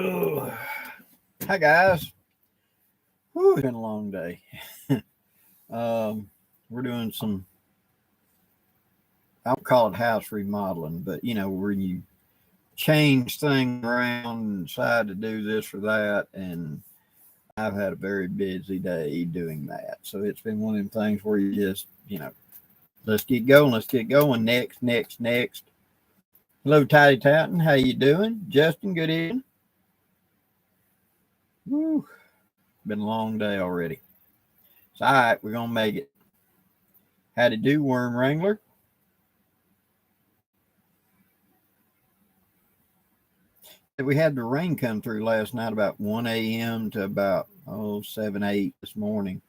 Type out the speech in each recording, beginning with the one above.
Oh, hi guys. Whew, it's been a long day. We're doing some, I don't call it house remodeling, but where you change things around and decide to do this or that. And I've had a very busy day doing that. So it's been one of them things where you just, let's get going. Let's get going. Next. Hello, Tidy Touton. How you doing? Justin, good evening. Whew, been a long day already. It's all right. We're going to make it. How to do, Worm Wrangler? We had the rain come through last night about 1 a.m. to about 7, 8 this morning.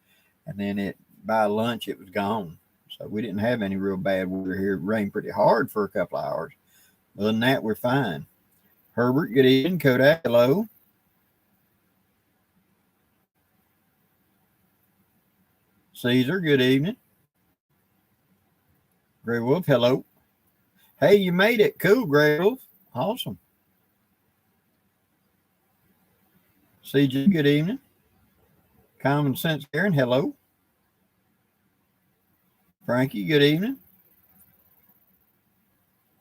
And then by lunch, it was gone. So we didn't have any real bad weather here. It rained pretty hard for a couple of hours. Other than that, we're fine. Herbert, good evening. Kodak, hello. Caesar, good evening. Grey Wolf, hello. Hey, you made it. Cool, Grey Wolf. Awesome. CJ, good evening. Common Sense Aaron, hello. Frankie, good evening.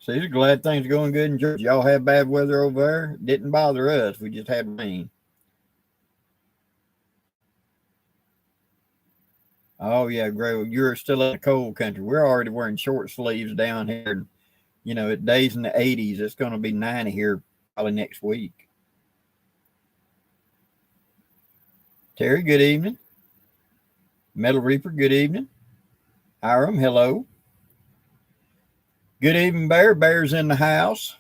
Caesar, glad things are going good in Georgia. Y'all have bad weather over there? Didn't bother us. We just had rain. Oh, yeah, Grey, you're still in the cold country. We're already wearing short sleeves down here. And, at days in the 80s, it's going to be 90 here probably next week. Terry, good evening. Metal Reaper, good evening. Hiram, hello. Good evening, Bear. Bear's in the house.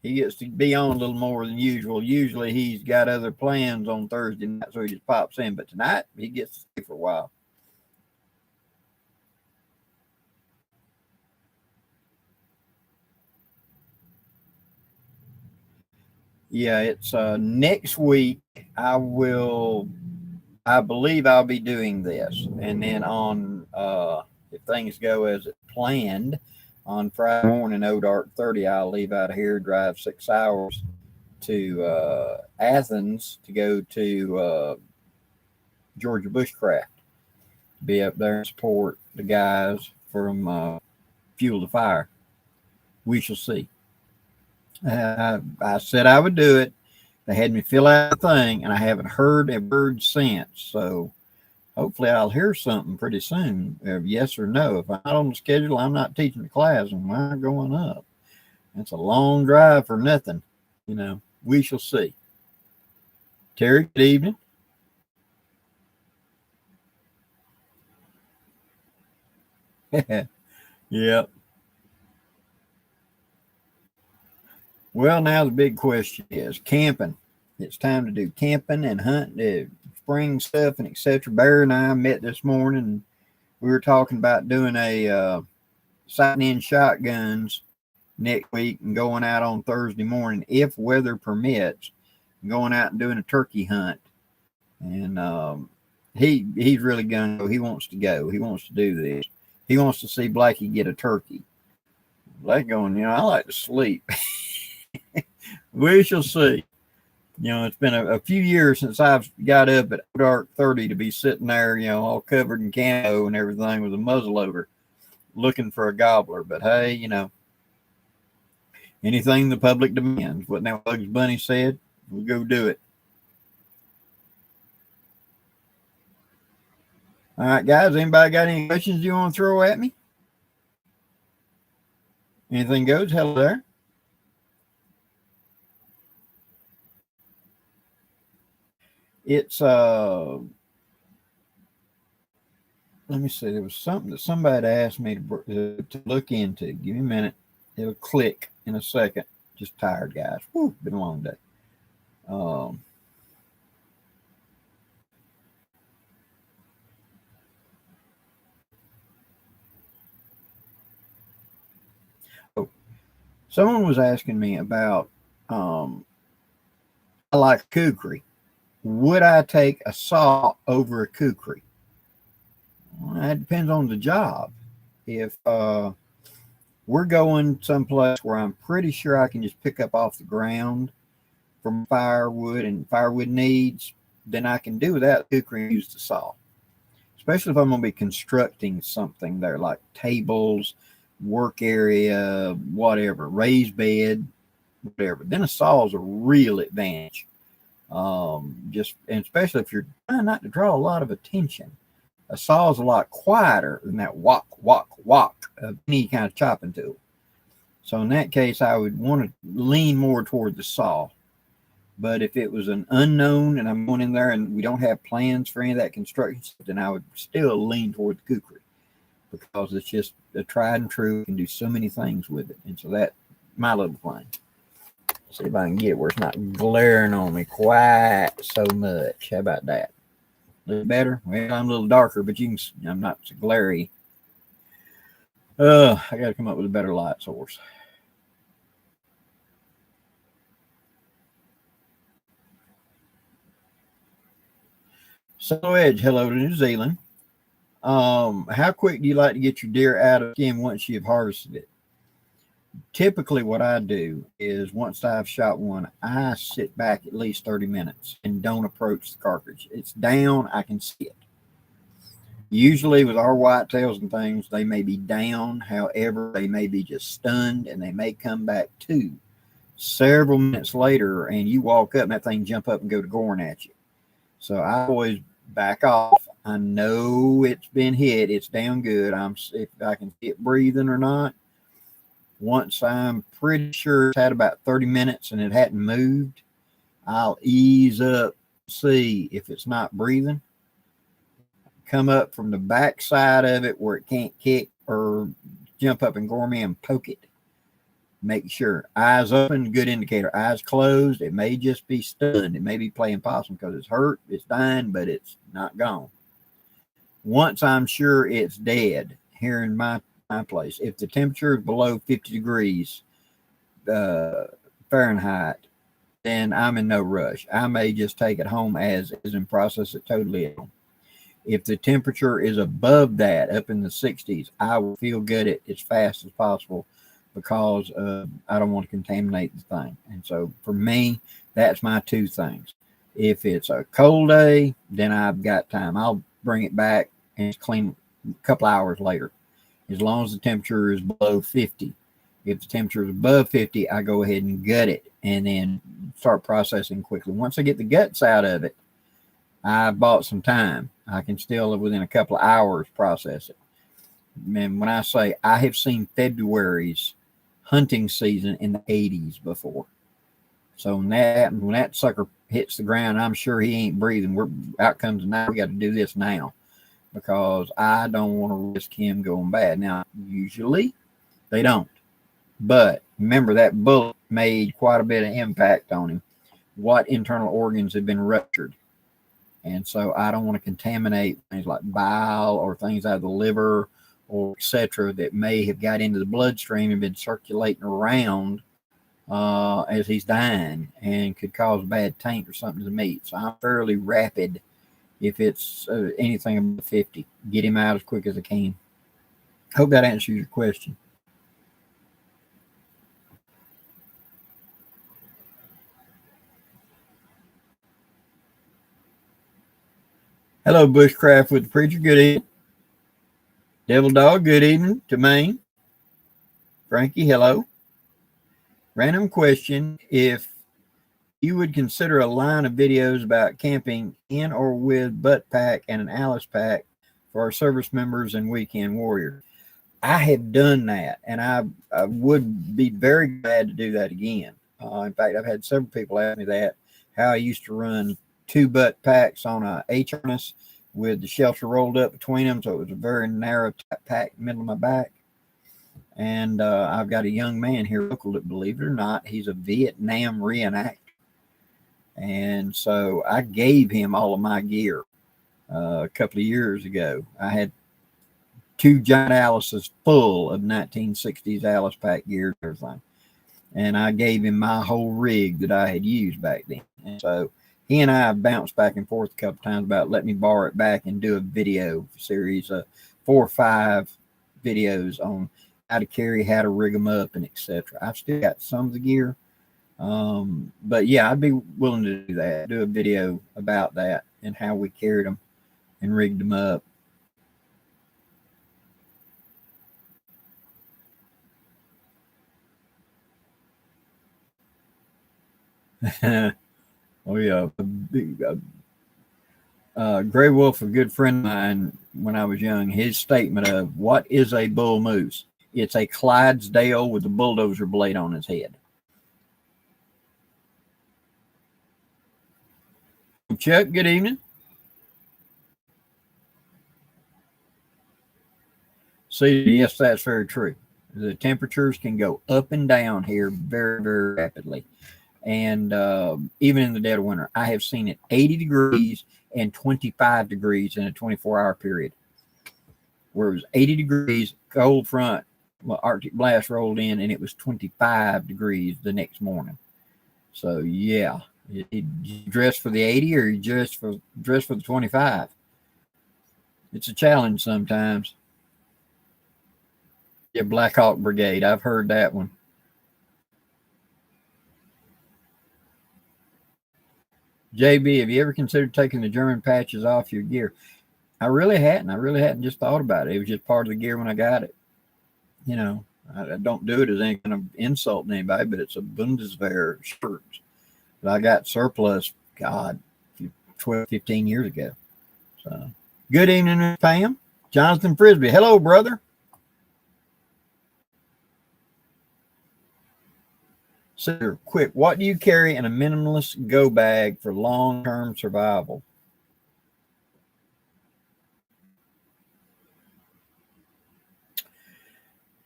He gets to be on a little more than usual. Usually he's got other plans on Thursday night, so he just pops in. But tonight, he gets to stay for a while. Yeah, it's next week. I believe I'll be doing this. And then if things go as planned, on Friday morning, 30, I'll leave out of here, drive 6 hours to Athens to go to Georgia Bushcraft. Be up there and support the guys from Fuel to Fire. We shall see. I said I would do it. They had me fill out the thing, and I haven't heard a word since. So hopefully I'll hear something pretty soon, yes or no. If I'm not on the schedule, I'm not teaching the class, and I'm going up. It's a long drive for nothing. We shall see. Terry, good evening. Yep. Well, now the big question is camping. It's time to do camping and hunting, spring stuff and etc. Bear and I met this morning, and we were talking about doing a sighting in shotguns next week and going out on Thursday morning, if weather permits, going out and doing a turkey hunt. And he's really going to go. He wants to go. He wants to do this. He wants to see Blackie get a turkey. Blackie going, I like to sleep. We shall see. It's been a few years since I've got up at dark 30 to be sitting there, all covered in camo and everything with a muzzle over looking for a gobbler. But hey, anything the public demands. What now Bugs Bunny said, we'll go do it. All right, guys, anybody got any questions you want to throw at me? Anything goes. Hello there. It's let me see, there was something that somebody asked me to look into. Give me a minute. It'll click in a second. Just tired, guys. Whew, been a long day. Someone was asking me about I like kukri. Would I take a saw over a kukri? Well, that depends on the job. If we're going someplace where I'm pretty sure I can just pick up off the ground, for firewood and firewood needs, then I can do without the cooker and use the saw. Especially if I'm going to be constructing something there, like tables, work area, whatever, raised bed, whatever. Then a saw is a real advantage. And especially if you're trying not to draw a lot of attention. A saw is a lot quieter than that walk, walk, walk of any kind of chopping tool. So in that case, I would want to lean more toward the saw. But if it was an unknown and I'm going in there and we don't have plans for any of that construction stuff, then I would still lean toward the kukri, because it's just a tried and true. You can do so many things with it. And so that's my little thing. See if I can get it where it's not glaring on me quite so much. How about that? A little better? Well, I'm a little darker, but I'm not so glary. I got to come up with a better light source. So Edge, hello to New Zealand. How quick do you like to get your deer out of skin once you've harvested it? Typically what I do is once I've shot one, I sit back at least 30 minutes and don't approach the cartridge. It's down, I can see it. Usually with our whitetails and things, they may be down. However, they may be just stunned and they may come back to several minutes later, and you walk up and that thing jump up and go to goring at you. So I always back off. I know it's been hit. It's down good. If I can see it breathing or not. Once I'm pretty sure it's had about 30 minutes and it hadn't moved, I'll ease up, see if it's not breathing. Come up from the back side of it where it can't kick or jump up and gore me and poke it. Make sure. Eyes open, good indicator. Eyes closed, it may just be stunned. It may be playing possum because it's hurt, it's dying, but it's not gone. Once I'm sure it's dead, here in my place, if the temperature is below 50 degrees Fahrenheit, then I'm in no rush. I may just take it home as is and process it totally. If the temperature is above that, up in the 60s, I will feel good it as fast as possible, because I don't want to contaminate the thing. And so for me, that's my two things. If it's a cold day, then I've got time. I'll bring it back and it's clean a couple hours later, as long as the temperature is below 50. If the temperature is above 50, I go ahead and gut it and then start processing quickly. Once I get the guts out of it, I bought some time. I can still, within a couple of hours, process it. And when I say, I have seen February's hunting season in the 80s before. So when that sucker hits the ground, I'm sure he ain't breathing. We're out comes the night. We got to do this now, because I don't want to risk him going bad. Now, usually they don't. But remember, that bullet made quite a bit of impact on him. What internal organs have been ruptured? And so I don't want to contaminate things like bile or things out of the liver or etc. that may have got into the bloodstream and been circulating around as he's dying, and could cause bad taint or something to the meat. So I'm fairly rapid if it's anything above 50. Get him out as quick as I can. Hope that answers your question. Hello, Bushcraft with the Preacher. Good evening. Devil Dog, good evening to Maine. Frankie, hello. Random question. If you would consider a line of videos about camping in or with butt pack and an Alice pack for our service members and weekend warriors. I have done that, and I would be very glad to do that again. In fact, I've had several people ask me that, how I used to run 2 butt packs on a H harness with the shelter rolled up between them, so it was a very narrow pack in the middle of my back. And I've got a young man here local that, believe it or not, he's a Vietnam reenactor. And so I gave him all of my gear a couple of years ago. I had 2 giant Alice's full of 1960s Alice pack gear and everything. And I gave him my whole rig that I had used back then. And so he and I bounced back and forth a couple times about letting me borrow it back and do a video series, 4 or 5 videos on how to carry, how to rig them up, and etc. I've still got some of the gear, But yeah, I'd be willing to do that, do a video about that and how we carried them and rigged them up. Oh yeah, Gray Wolf, a good friend of mine when I was young, his statement of what is a bull moose? It's a Clydesdale with a bulldozer blade on his head. Chuck, good evening. See, yes, that's very true. The temperatures can go up and down here very, very rapidly. And even in the dead of winter, I have seen it 80 degrees and 25 degrees in a 24-hour period, where it was 80 degrees, cold front, well, Arctic blast rolled in, and it was 25 degrees the next morning. So yeah, you dress for the 80 or you dress for the 25. It's a challenge sometimes. Yeah, Black Hawk Brigade. I've heard that one. JB, have you ever considered taking the German patches off your gear? I really hadn't. I really hadn't just thought about it. It was just part of the gear when I got it. You know, I don't do it as any kind of insult to anybody, but it's a Bundeswehr shirt that I got surplus, God, 12, 15 years ago. So, good evening, Pam. Jonathan Frisbee. Hello, brother. So, quick, what do you carry in a minimalist go bag for long-term survival?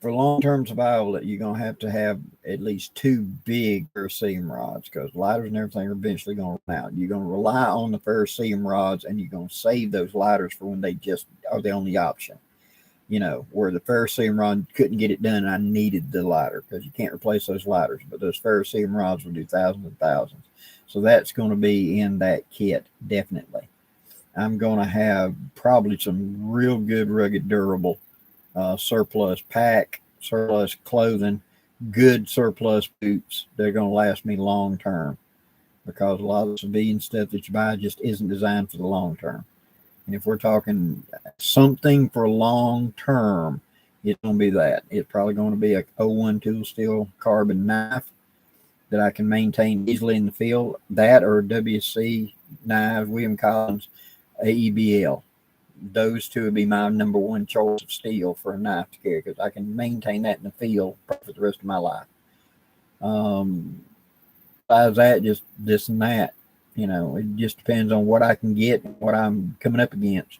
For long-term survival, you're going to have at least two big ferrocerium rods, because lighters and everything are eventually going to run out. You're going to rely on the ferrocerium rods, and you're going to save those lighters for when they just are the only option. You know, where the ferrocerium rod couldn't get it done, I needed the lighter, because you can't replace those lighters. But those ferrocerium rods will do thousands and thousands. So that's going to be in that kit, definitely. I'm going to have probably some real good, rugged, durable surplus pack, surplus clothing, good surplus boots. They're going to last me long term, because a lot of the civilian stuff that you buy just isn't designed for the long term. And if we're talking something for long term, it's going to be that. It's probably going to be a 01 tool steel carbon knife that I can maintain easily in the field. That or WC knives, William Collins AEBL. Those two would be my number one choice of steel for a knife to carry, because I can maintain that in the field for the rest of my life. Besides that, just this and that. You know, it just depends on what I can get and what I'm coming up against.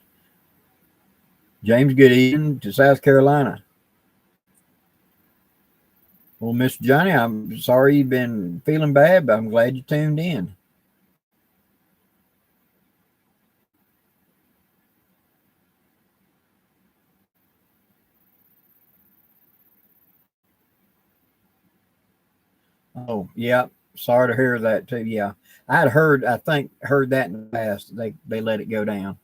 James, good evening to South Carolina. Well, Mr. Johnny, I'm sorry you've been feeling bad, but I'm glad you tuned in. Oh, yeah. Sorry to hear that too. Yeah. I think heard that in the past. They let it go down.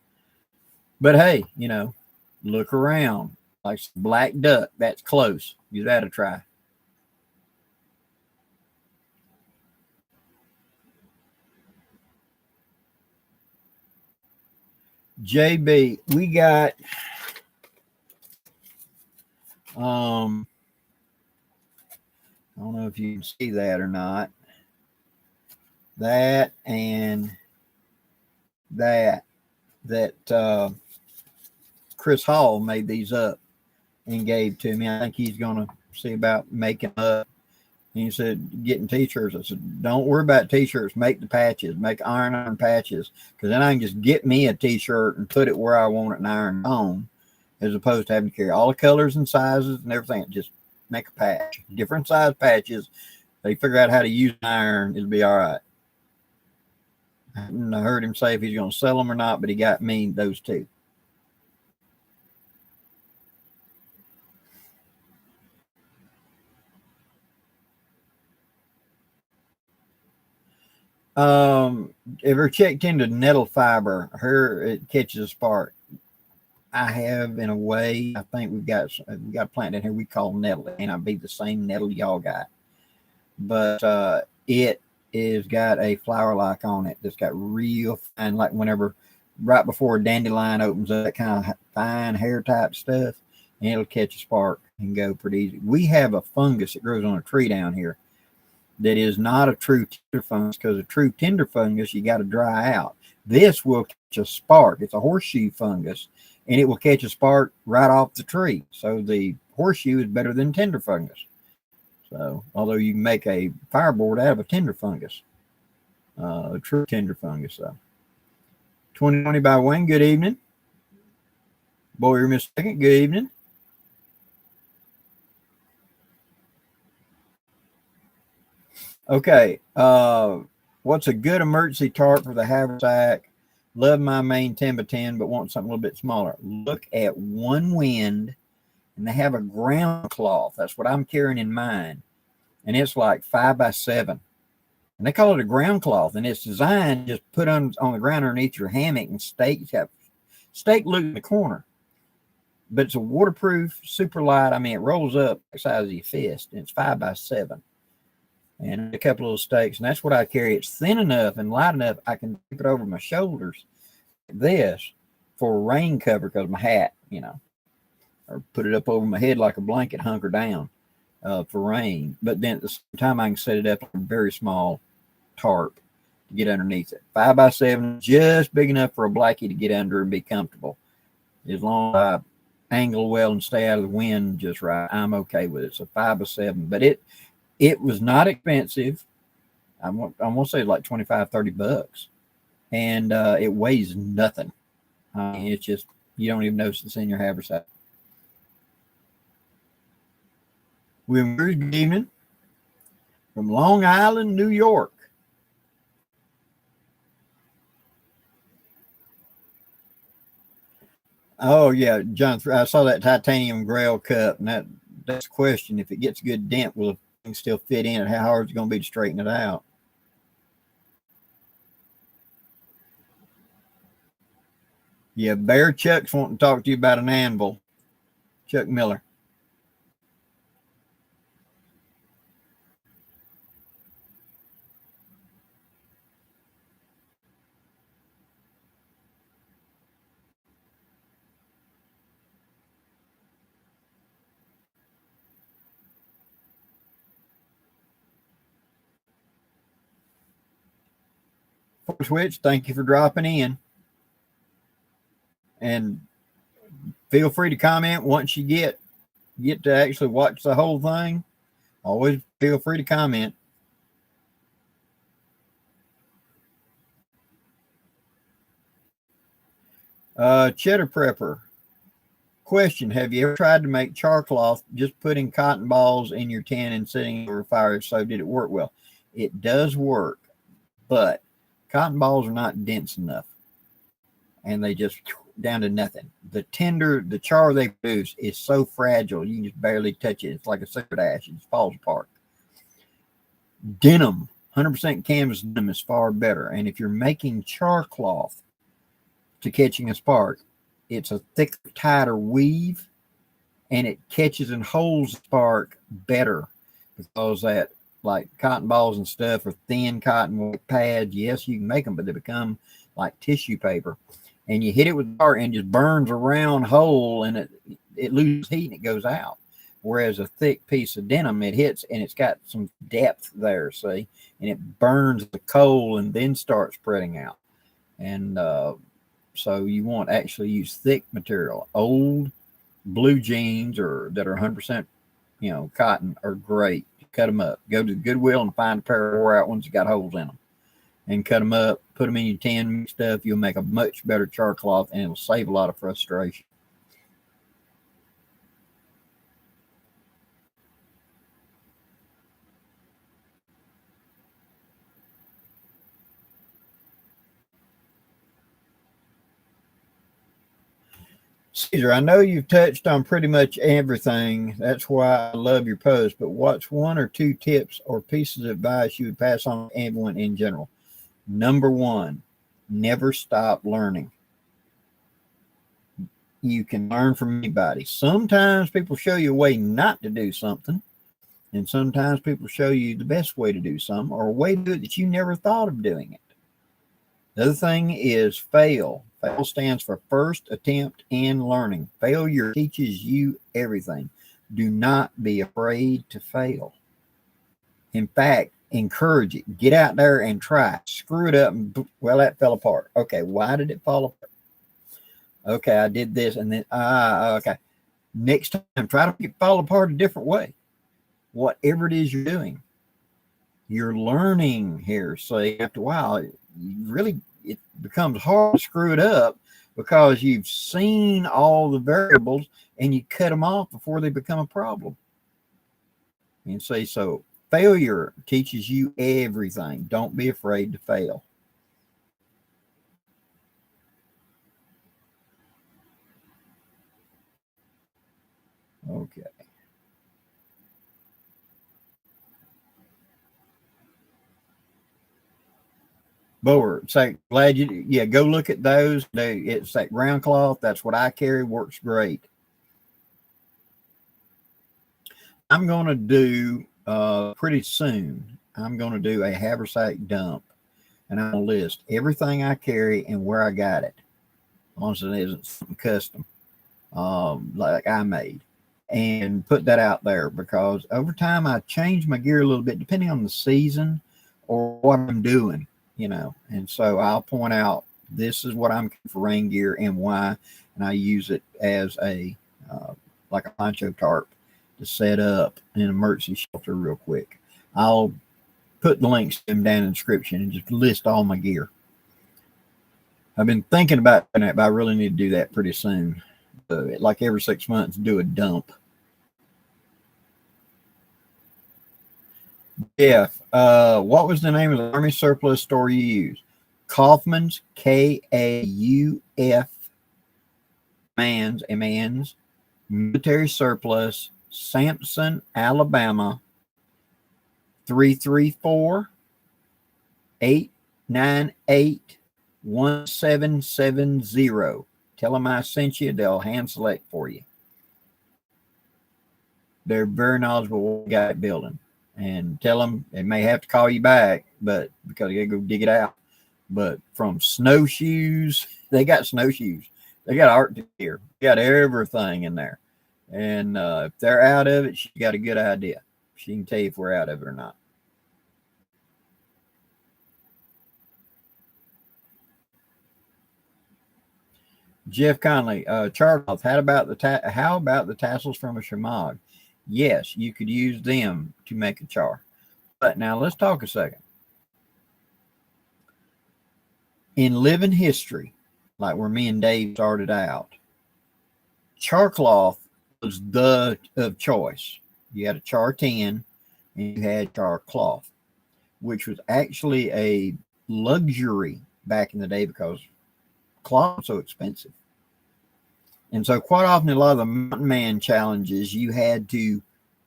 But hey, you know, look around. Like black duck, that's close. Give that a try. JB, we got I don't know if you can see that or not. That and that Chris Hall made these up and gave to me. I think he's going to see about making up. And he said, getting t-shirts. I said, don't worry about t-shirts. Make the patches. Make iron patches. Because then I can just get me a t-shirt and put it where I want it and iron on, as opposed to having to carry all the colors and sizes and everything. Just make a patch. Different size patches. They figure out how to use iron, it'll be all right. And I heard him say if he's going to sell them or not, but he got me those two. Ever checked into nettle fiber? Her it catches a spark. I have, in a way. I think we've got a plant in here we call nettle. It may not be the same nettle y'all got, but it is got a flower like on it that's got real fine, like whenever right before a dandelion opens up, that kind of fine hair type stuff, and it'll catch a spark and go pretty easy. We have a fungus that grows on a tree down here that is not a true tinder fungus, because a true tinder fungus you got to dry out. This will catch a spark. It's a horseshoe fungus, and it will catch a spark right off the tree. So the horseshoe is better than tinder fungus. So, although you can make a fireboard out of a tinder fungus, a true tinder fungus. So, 2020 by Wayne, good evening. Boyer, Miss Second, good evening. Okay, what's a good emergency tarp for the haversack? Love my main 10 by 10, but want something a little bit smaller. Look at One Wind, and they have a ground cloth. That's what I'm carrying in mine. And it's like 5 by 7. And they call it a ground cloth. And it's designed just put on the ground underneath your hammock and stake. It's got stake loop in the corner. But it's a waterproof, super light. I mean, it rolls up the size of your fist. And it's 5 by 7. And a couple of stakes. And that's what I carry. It's thin enough and light enough I can keep it over my shoulders like this for rain cover, because my hat, or put it up over my head like a blanket, hunker down for rain. But then at the same time, I can set it up on a very small tarp to get underneath it. 5 by 7, just big enough for a blackie to get under and be comfortable. As long as I angle well and stay out of the wind just right, I'm okay with it. So 5 by 7, but it was not expensive. I'm gonna say like $25-$30, and it weighs nothing. It's just, you don't even notice it's in your haversack. Good evening from Long Island, New York. Oh yeah, John, I saw that titanium grail cup, and that's a question. If it gets a good dent, will it still fit in it? How hard is it going to be to straighten it out? Yeah, Bear Chuck's wanting to talk to you about an anvil. Chuck Miller. Switch, thank you for dropping in. And feel free to comment once you get to actually watch the whole thing. Always feel free to comment. Cheddar Prepper. Question: have you ever tried to make char cloth just putting cotton balls in your tin and sitting over a fire? So did it work well? It does work, but cotton balls are not dense enough, and they just down to nothing. The char they produce is so fragile you can just barely touch it. It's like a cigarette ash; it just falls apart. Denim, 100% canvas denim is far better. And if you're making char cloth to catching a spark, it's a thicker, tighter weave, and it catches and holds the spark better, because that, like cotton balls and stuff, are thin cotton pads. Yes, you can make them, but they become like tissue paper. And you hit it with fire and just burns a round hole, and it loses heat and it goes out. Whereas a thick piece of denim, it hits and it's got some depth there, see, and it burns the coal and then starts spreading out. And so you want to actually use thick material. Old blue jeans or that are 100%, cotton are great. Cut them up. Go to Goodwill and find a pair of wore out ones that got holes in them, and cut them up. Put them in your tin stuff. You'll make a much better char cloth, and it'll save a lot of frustration. Caesar, I know you've touched on pretty much everything. That's why I love your post. But what's 1 or 2 tips or pieces of advice you would pass on to everyone in general? Number 1, never stop learning. You can learn from anybody. Sometimes people show you a way not to do something, And sometimes people show you the best way to do something or a way to do it that you never thought of doing it. The other thing is fail. Fail stands for first attempt in learning. Failure teaches you everything. Do not be afraid to fail. In fact, encourage it. Get out there and try. Screw it up. And, well, that fell apart. Okay, why did it fall apart? Okay, I did this and then, okay. Next time, try to make it fall apart a different way. Whatever it is you're doing, you're learning here. So after a while, it becomes hard to screw it up because you've seen all the variables and you cut them off before they become a problem. And say, so failure teaches you everything. Don't be afraid to fail. Okay. Boer, say glad you go look at those. It's that ground cloth. That's what I carry. Works great. I'm going to do pretty soon. I'm going to do a haversack dump, and I'm going to list everything I carry and where I got it. As long as it isn't something custom, like I made, and put that out there because over time I change my gear a little bit depending on the season or what I'm doing, and so I'll point out this is what I'm for rain gear and why, and I use it as a like a poncho tarp to set up an emergency shelter real quick. I'll put the links to them down in the description and just list all my gear. I've been thinking about that, but I really need to do that pretty soon. Like every 6 months, do a dump. Jeff, what was the name of the Army surplus store you used? Kaufman's, Kauf, Mans, military surplus, Sampson, Alabama, 334-898-1770. Tell them I sent you. They'll hand select for you. They're very knowledgeable what got it building. And tell them they may have to call you back, but because you gotta go dig it out. But from snowshoes, they got snowshoes. They got art gear. They got everything in there. And if they're out of it, she got a good idea. She can tell you if we're out of it or not. Jeff Conley, Charles, how about the tassels from a shamag? Yes, you could use them to make a char. But now let's talk a second. In living history, like where me and Dave started out, char cloth was the of choice. You had a char tin and you had char cloth, which was actually a luxury back in the day because cloth was so expensive. And so quite often a lot of the mountain man challenges you had to,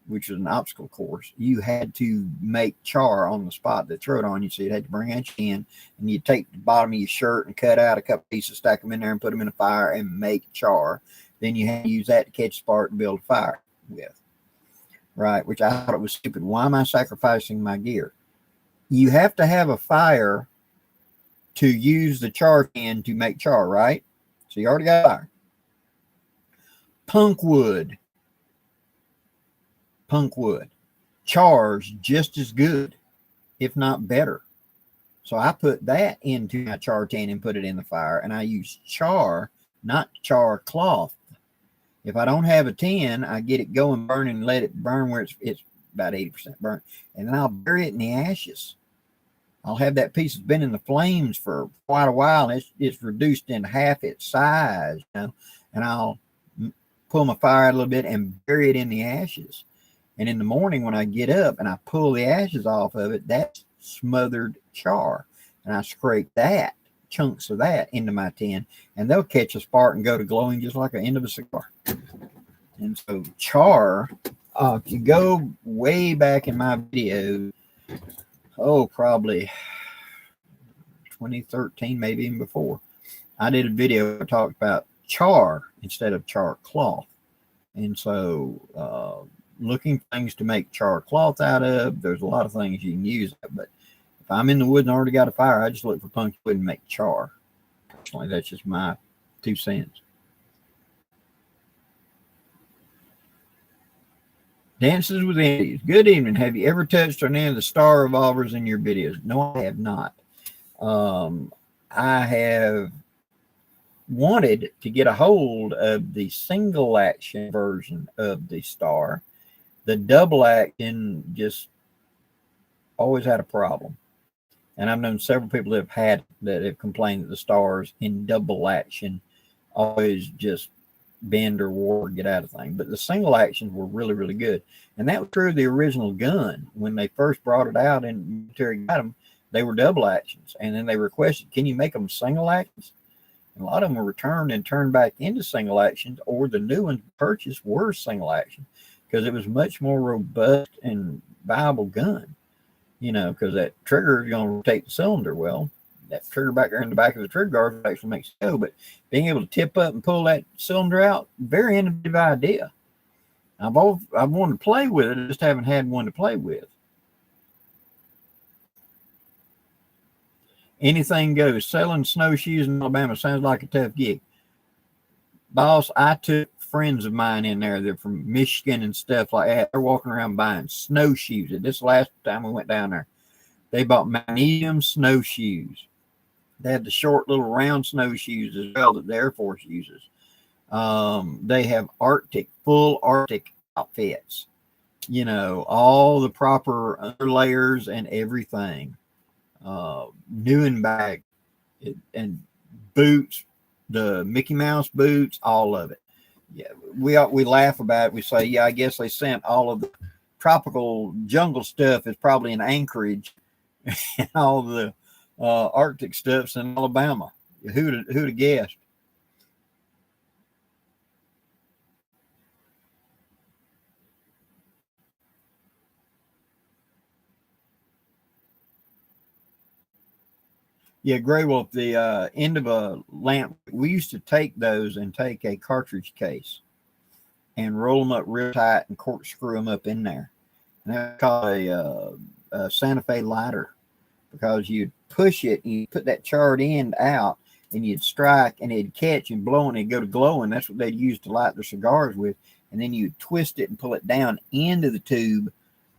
which was an obstacle course, you had to make char on the spot that throw it on you. So you had to bring out your tin and you'd take the bottom of your shirt and cut out a couple pieces, stack them in there and put them in a fire and make char. Then you had to use that to catch spark and build a fire with. Right, which I thought it was stupid. Why am I sacrificing my gear? You have to have a fire to use the char tin to make char, right? So you already got a fire. Punk wood. Char's just as good, if not better. So I put that into my char tin and put it in the fire, and I use char, not char cloth. If I don't have a tin, I get it going, burn, and let it burn where it's about 80% burnt, and then I'll bury it in the ashes. I'll have that piece that's been in the flames for quite a while, and it's reduced in half its size, and I'll pull my fire out a little bit and bury it in the ashes. And in the morning when I get up and I pull the ashes off of it, that's smothered char. And I scrape that, chunks of that into my tin, and they'll catch a spark and go to glowing just like the end of a cigar. And so char, if you go way back in my video, probably 2013, maybe even before, I did a video that talked about char instead of char cloth. And so looking for things to make char cloth out of. There's a lot of things you can use, but if I'm in the woods and already got a fire, I just look for punky wood and make char. Personally, that's just my 2 cents. Dances with Indies. Good evening. Have you ever touched on any of the star revolvers in your videos? No, I have not. I have wanted to get a hold of the single action version of the star. The double action just always had a problem. And I've known several people that have complained that the stars in double action always just bend or war, get out of thing. But the single actions were really, really good. And that was true of the original gun. When they first brought it out and military got them, they were double actions. And then they requested, can you make them single actions? And a lot of them were returned and turned back into single actions, or the new ones purchased were single action because it was much more robust and viable gun. You know, because that trigger is going to rotate the cylinder. Well, that trigger back there in the back of the trigger guard actually makes it go. But being able to tip up and pull that cylinder out, very innovative idea. I've wanted to play with it, I just haven't had one to play with. Anything goes. Selling snowshoes in Alabama sounds like a tough gig. Boss, I took friends of mine in there. They're from Michigan and stuff like that. They're walking around buying snowshoes. This last time we went down there, they bought magnesium snowshoes. They had the short little round snowshoes as well that the Air Force uses. They have full Arctic outfits. You know, all the proper underlayers and everything. New and bag and boots, the Mickey Mouse boots, all of it. Yeah, we laugh about it. We say, yeah, I guess they sent all of the tropical jungle stuff is probably in Anchorage, and all the Arctic stuff's in Alabama. Who'd have guessed? Yeah, Gray Wolf, the end of a lamp, we used to take those and take a cartridge case and roll them up real tight and corkscrew them up in there. And that's called a Santa Fe lighter, because you'd push it and you put that charred end out and you'd strike and it'd catch and blow and it'd go to glowing. That's what they'd use to light their cigars with. And then you'd twist it and pull it down into the tube,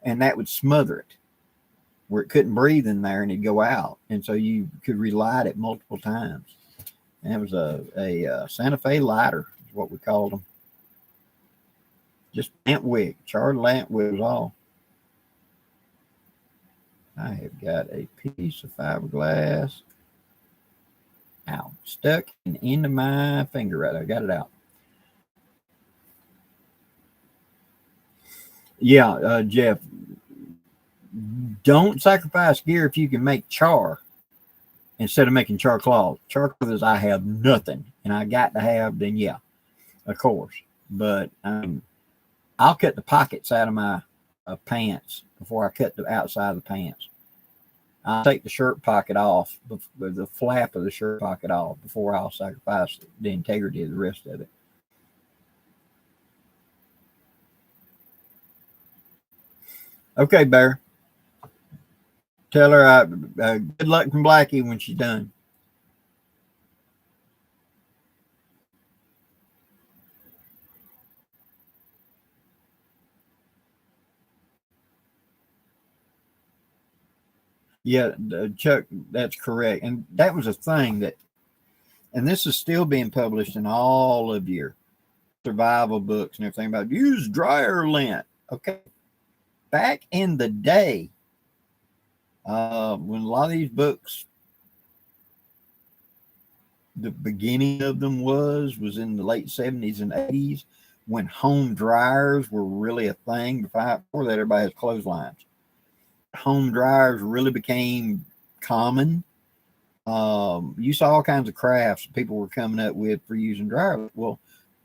and that would smother it where it couldn't breathe in there and it'd go out. And so you could relight it multiple times. And it was a Santa Fe lighter is what we called them. Just lamp wick, charred lamp wick was all. I have got a piece of fiberglass. Ow, stuck into my finger right there. I got it out. Yeah, Jeff, don't sacrifice gear if you can make char instead of making char cloth. Char cloth is I have nothing and I got to have, then yeah, of course. But I'll cut the pockets out of my pants before I cut the outside of the pants. I'll take the shirt pocket off, the flap of the shirt pocket off, before I'll sacrifice the integrity of the rest of it. Okay, Bear. Tell her good luck from Blackie when she's done. Yeah, Chuck, that's correct. And that was a thing that, and this is still being published in all of your survival books and everything about use dryer lint. Okay. Back in the day, when a lot of these books, the beginning of them was in the late 70s and 80s, when home dryers were really a thing. Before that, everybody has clotheslines. Home dryers really became common. You saw all kinds of crafts people were coming up with for using dryers. Well,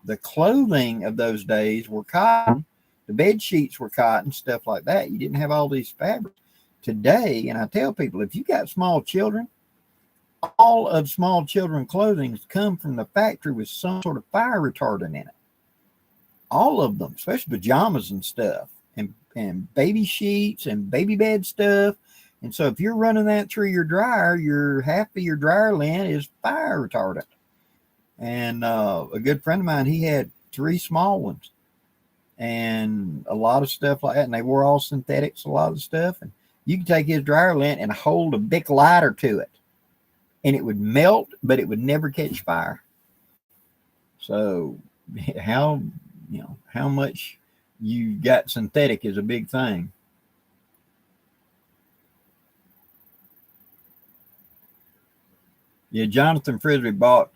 the clothing of those days were cotton. The bed sheets were cotton, stuff like that. You didn't have all these fabrics. Today, and I tell people, if you got small children, all of small children clothing come from the factory with some sort of fire retardant in it. all of them, especially pajamas and stuff, and baby sheets and baby bed stuff. And so if you're running that through your dryer, your half of your dryer lint is fire retardant. And a good friend of mine, he had 3 small ones and a lot of stuff like that. And they were all synthetics, a lot of the stuff. And you could take his dryer lint and hold a big lighter to it, and it would melt, but it would never catch fire. So how how much you got synthetic is a big thing. Yeah, Jonathan Frisbee bought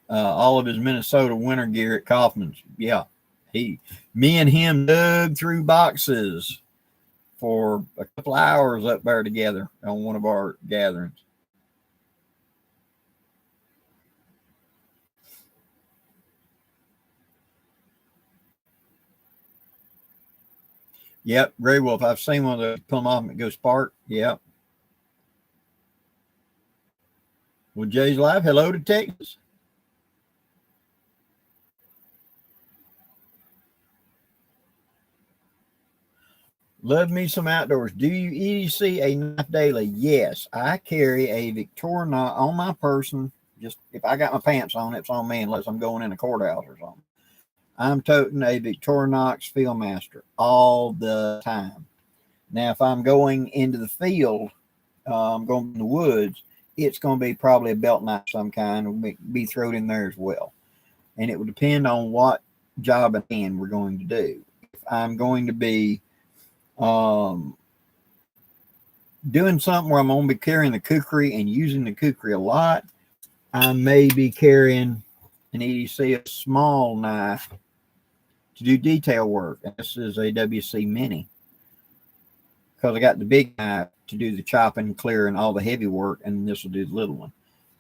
all of his Minnesota winter gear at Kaufman's. Yeah, me and him dug through boxes for a couple hours up there together on one of our gatherings. Yep, Gray Wolf. I've seen one of those pull them off and it goes spark. Yep. Well, Jay's live. Hello to Texas. Love me some outdoors. Do you EDC a knife daily? Yes, I carry a Victorinox on my person. Just if I got my pants on, it's on me unless I'm going in a courthouse or something. I'm toting a Victorinox Fieldmaster all the time. Now, if I'm going into the field, I'm going in the woods, it's going to be probably a belt knife of some kind. Will be thrown in there as well. And it would depend on what job at hand we're going to do. If I'm going to be doing something where I'm going to be carrying the kukri and using the kukri a lot, I may be carrying an EDC, a small knife, to do detail work. This is a WC Mini because I got the big knife to do the chopping, clearing, all the heavy work, and this will do the little one.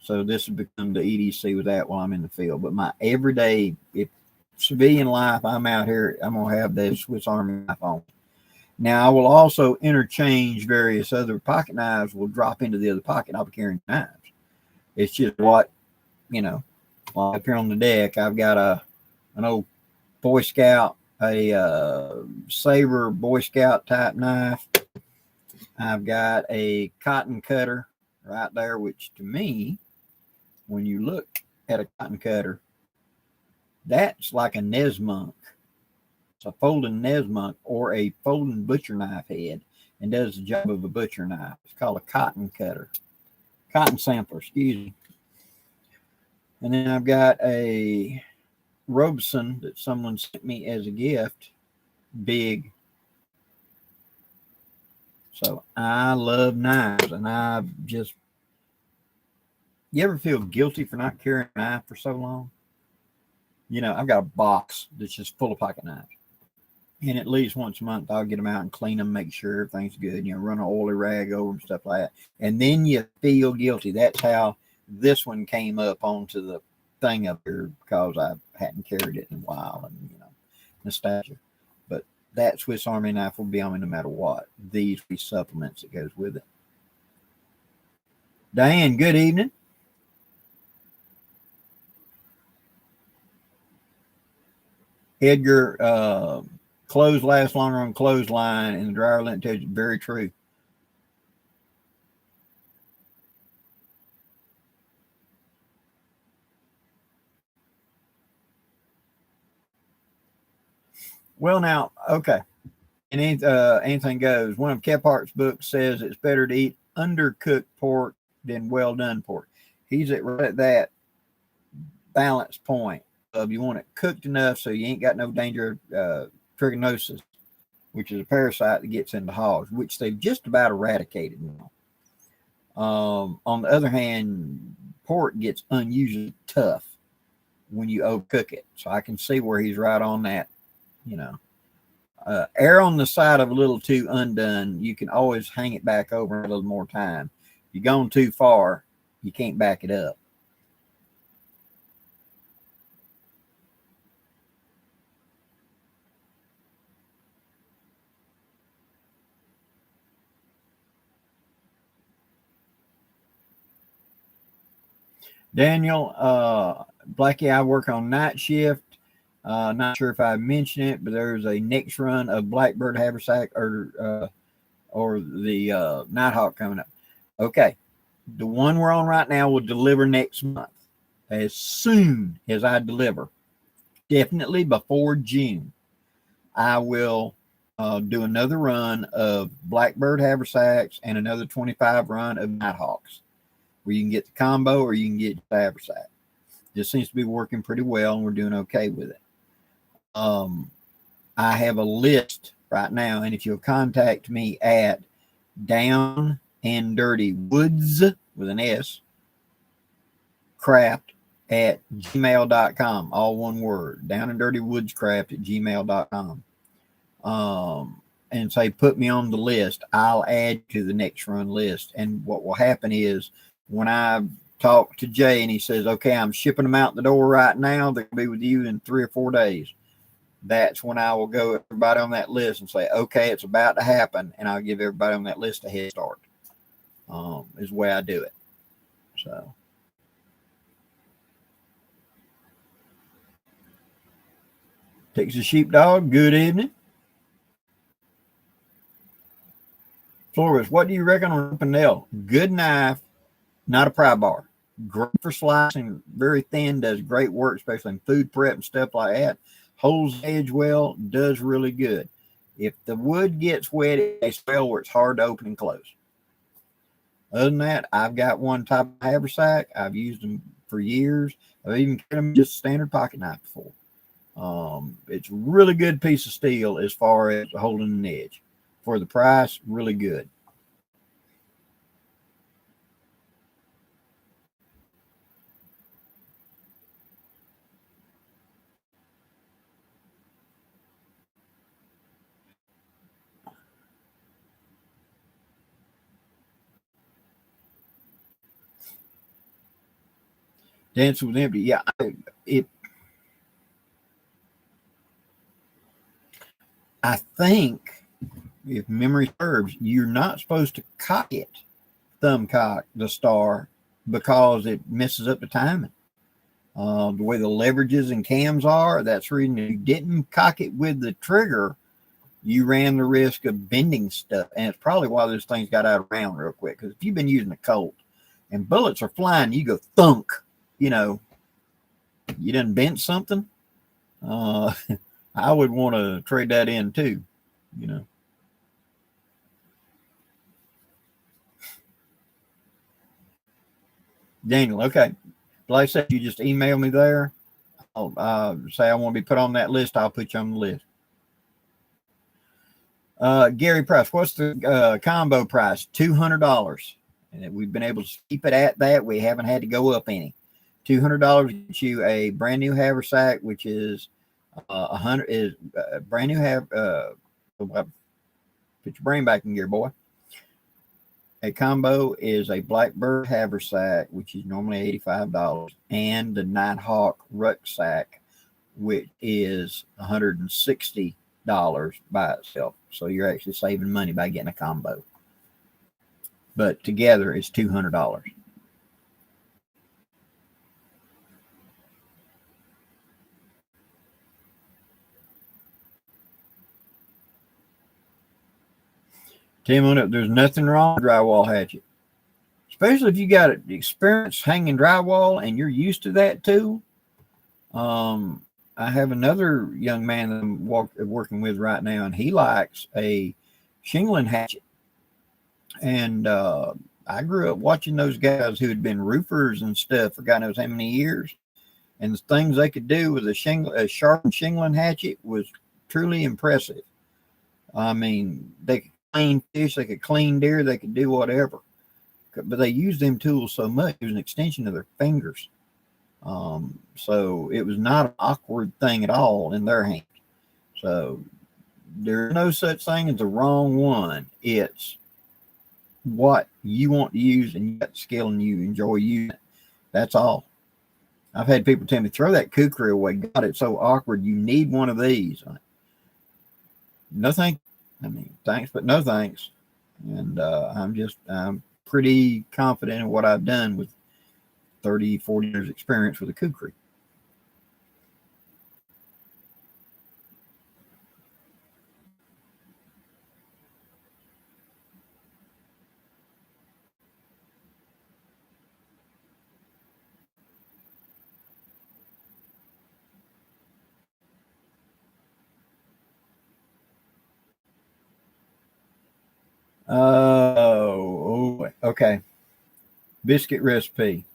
So this will become the EDC with that while I'm in the field. But my everyday, if civilian life, I'm out here, I'm going to have the Swiss Army knife on. Now, I will also interchange various other pocket knives, will drop into the other pocket. I'll be carrying knives. It's just what, up here on the deck, I've got an old Boy Scout, a Saber Boy Scout type knife. I've got a cotton cutter right there, which to me, when you look at a cotton cutter, that's like a Nesmunk. It's a folding Nesmunk or a folding butcher knife head and does the job of a butcher knife. It's called a cotton cutter. Cotton sampler, excuse me. And then I've got a Robeson that someone sent me as a gift, big. So I love knives, and you ever feel guilty for not carrying a knife for so long? I've got a box that's just full of pocket knives. And at least once a month, I'll get them out and clean them, make sure everything's good. Run an oily rag over them, stuff like that. And then you feel guilty. That's how this one came up onto the thing up here because I hadn't carried it in a while and, nostalgia. But that Swiss Army knife will be on me no matter what. These be supplements that goes with it. Diane, good evening. Edgar, clothes last longer on clothesline, and the dryer lint tells you very true. Well, now, okay. And anything goes. One of Kephardt's books says it's better to eat undercooked pork than well done pork. He's right at that balance point of you want it cooked enough so you ain't got no danger of trichinosis, which is a parasite that gets into hogs, which they've just about eradicated now. On the other hand, pork gets unusually tough when you overcook it. So I can see where he's right on that, err on the side of a little too undone. You can always hang it back over a little more time. If you're going too far, you can't back it up. Daniel, Blackie, I work on night shift Not sure if I mentioned it, but there's a next run of Blackbird Haversack or the Nighthawk coming up. Okay, the one we're on right now will deliver next month. As soon as I deliver, definitely before June, I will do another run of Blackbird Haversacks and another 25 run of Nighthawks, where you can get the combo or you can get the haversack. This seems to be working pretty well, and we're doing okay with it. I have a list right now, and if you'll contact me at Down and Dirty Woods with an S craft at gmail.com, all one word, Down and Dirty Woodscraft at gmail.com, and say put me on the list. I'll add to the next run list. And what will happen is when I talk to Jay and he says, okay, I'm shipping them out the door right now, they'll be with you in 3 or 4 days, that's when I will go everybody on that list and say, okay, it's about to happen, and I'll give everybody on that list a head start. Is the way I do it. So Texas Sheepdog, good evening. Flores, what do you reckon on a nail? Good knife, not a pry bar. Great for slicing, very thin, does great work, especially in food prep and stuff like that. Holds the edge well, does really good. If the wood gets wet, it spell where it's hard to open and close. Other than that, I've got one type of haversack. I've used them for years. I've even carried them just standard pocket knife before. It's a really good piece of steel as far as holding an edge. For the price, really good. Dance with empty. Yeah, I think, if memory serves, you're not supposed to cock it, thumb cock the star, because it messes up the timing. The way the leverages and cams are, that's the reason. If you didn't cock it with the trigger, you ran the risk of bending stuff. And it's probably why those things got out of round real quick. Because if you've been using a Colt and bullets are flying, you go thunk, you done bent something. I would want to trade that in too, Daniel, okay. Like I said, you just email me there. I'll say I want to be put on that list. I'll put you on the list. Gary Price, what's the combo price? $200. And we've been able to keep it at that. We haven't had to go up any. $200 gets you a brand new haversack, which is 100 is brand new put your brain back in gear, boy. A combo is a Blackbird haversack, which is normally $85, and the Nighthawk rucksack, which is $160 by itself. So you're actually saving money by getting a combo. But together it's $200. Tim on up, there's nothing wrong with drywall hatchet. Especially if you got experience hanging drywall and you're used to that too. I have another young man that I'm working with right now, and he likes a shingling hatchet. And I grew up watching those guys who had been roofers and stuff for God knows how many years. And the things they could do with a sharpened shingling hatchet was truly impressive. I mean, they could clean fish, they could clean deer, they could do whatever. But they used them tools so much, it was an extension of their fingers. So it was not an awkward thing at all in their hands. So there's no such thing as the wrong one. It's what you want to use, and you got the skill and you enjoy using it. That's all. I've had people tell me, throw that kukri away. God, it's so awkward. You need one of these. No thanks. I mean, thanks, but no thanks. And I'm pretty confident in what I've done with 30, 40 years experience with a kukri. Okay. Biscuit recipe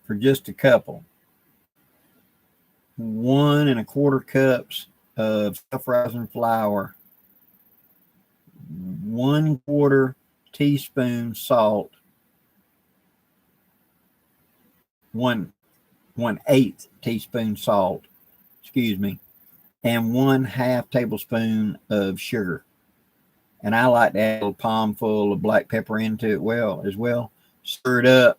for just a couple. 1 1/4 cups of self-rising flour, 1/4 teaspoon salt, 1/8 teaspoon salt, excuse me, and 1/2 tablespoon of sugar. And I like to add a little palm full of black pepper into it as well. Stir it up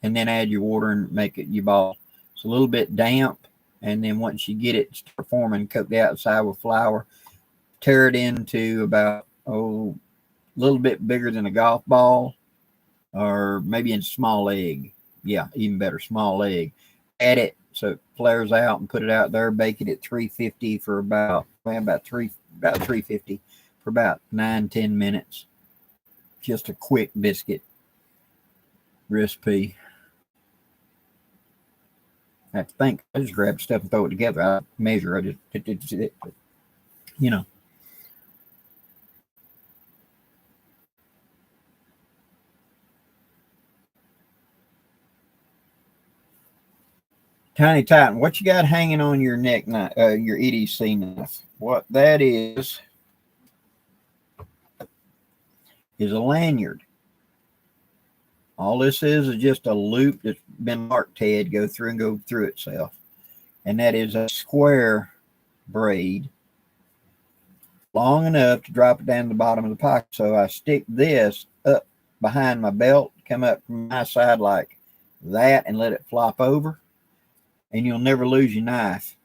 and then add your water and make it your ball. It's a little bit damp, and then once you get it start forming, coat the outside with flour, tear it into about a little bit bigger than a golf ball, or maybe in small egg. Yeah, even better, small egg. Add it so it flares out and put it out there. Bake it at 350 for about 350 for about 9-10 minutes. Just a quick biscuit recipe. I have to think. I just grab stuff and throw it together. I measure. I just, you know. Tiny Titan, what you got hanging on your neck, your EDC knife? What that is a lanyard. All this is just a loop that's been marked head, go through itself. And that is a square braid long enough to drop it down the bottom of the pocket. So I stick this up behind my belt, come up from my side like that, and let it flop over. And you'll never lose your knife.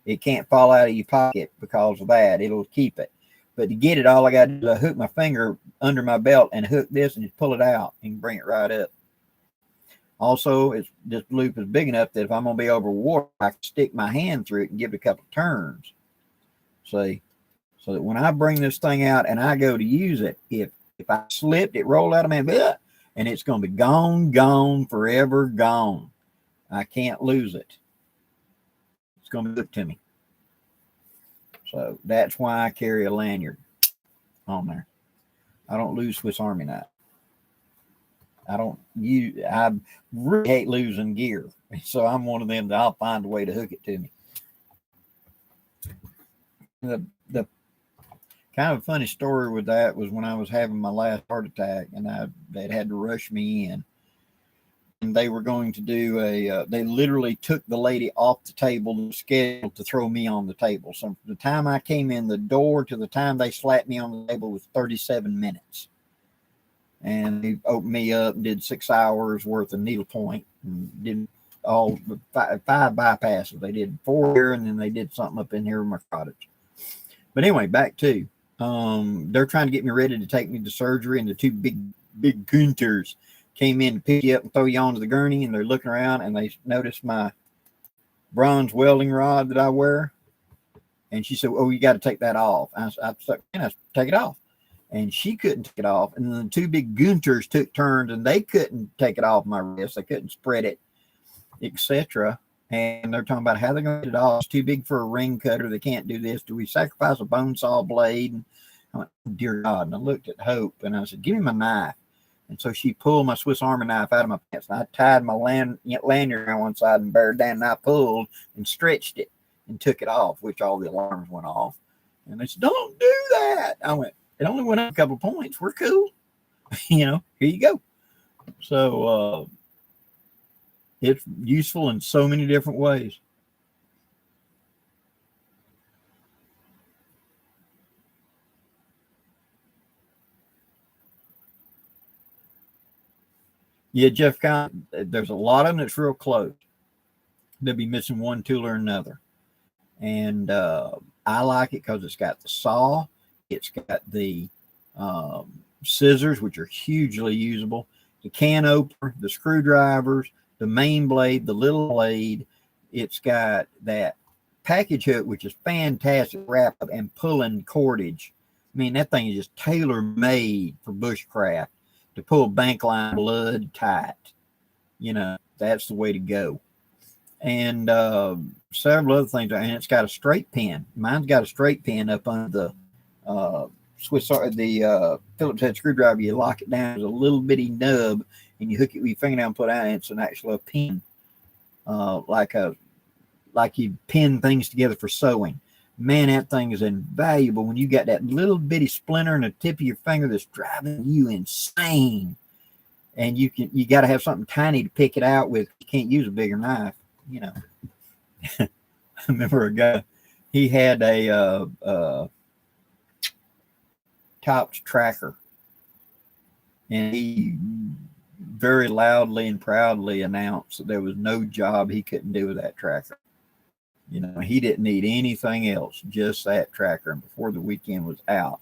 It can't fall out of your pocket because of that. It'll keep it. But to get it, all I got to do is hook my finger under my belt and hook this and just pull it out and bring it right up. Also, this loop is big enough that if I'm going to be over water, I can stick my hand through it and give it a couple of turns. See? So that when I bring this thing out and I go to use it, if I slipped, it rolled out of my hand, and it's going to be gone, forever gone. I can't lose it. It's going to be good to me. So that's why I carry a lanyard on there. I don't lose Swiss Army knife. I really hate losing gear. So I'm one of them that I'll find a way to hook it to me. The kind of a funny story with that was when I was having my last heart attack, and they'd had to rush me in. And they were going to do they literally took the lady off the table scheduled to throw me on the table. So from the time I came in the door to the time they slapped me on the table was 37 minutes. And they opened me up and did 6 hours worth of needlepoint and did all five bypasses. They did 4 here, and then they did something up in here with my cottage. But anyway, back to they're trying to get me ready to take me to surgery, and the two big Gunters came in to pick you up and throw you onto the gurney, and they're looking around and they noticed my bronze welding rod that I wear. And she said, "Oh, you got to take that off." I said, "Take it off." And she couldn't take it off. And then the two big Gunters took turns, and they couldn't take it off my wrist. They couldn't spread it, etc. And they're talking about how they're going to get it off. It's too big for a ring cutter. They can't do this. Do we sacrifice a bone saw blade? And I went, "Dear God." And I looked at Hope and I said, "Give me my knife." And so she pulled my Swiss Army knife out of my pants. And I tied my lanyard on one side and bared down, and I pulled and stretched it and took it off, which all the alarms went off. And they said, "Don't do that." I went, "It only went up a couple of points. We're cool." Here you go. So it's useful in so many different ways. Yeah, Jeff, there's a lot of them that's real close. They'll be missing one tool or another. And I like it because it's got the saw, it's got the scissors, which are hugely usable, the can opener, the screwdrivers, the main blade, the little blade. It's got that package hook, which is fantastic wrap up and pulling cordage. I mean, that thing is just tailor made for bushcraft to pull bank line blood tight. That's the way to go. and several other things. And it's got a straight pin. Mine's got a straight pin up under the Phillips head screwdriver. You lock it down. There's a little bitty nub, and you hook it with your fingernail and put it out. And it's an actual pin, like you pin things together for sewing. Man, that thing is invaluable when you got that little bitty splinter in the tip of your finger that's driving you insane. And you got to have something tiny to pick it out with. You can't use a bigger knife, you know. I remember a guy, he had a Tops tracker, and he very loudly and proudly announced that there was no job he couldn't do with that tracker. You know, he didn't need anything else, just that tracker. And before the weekend was out,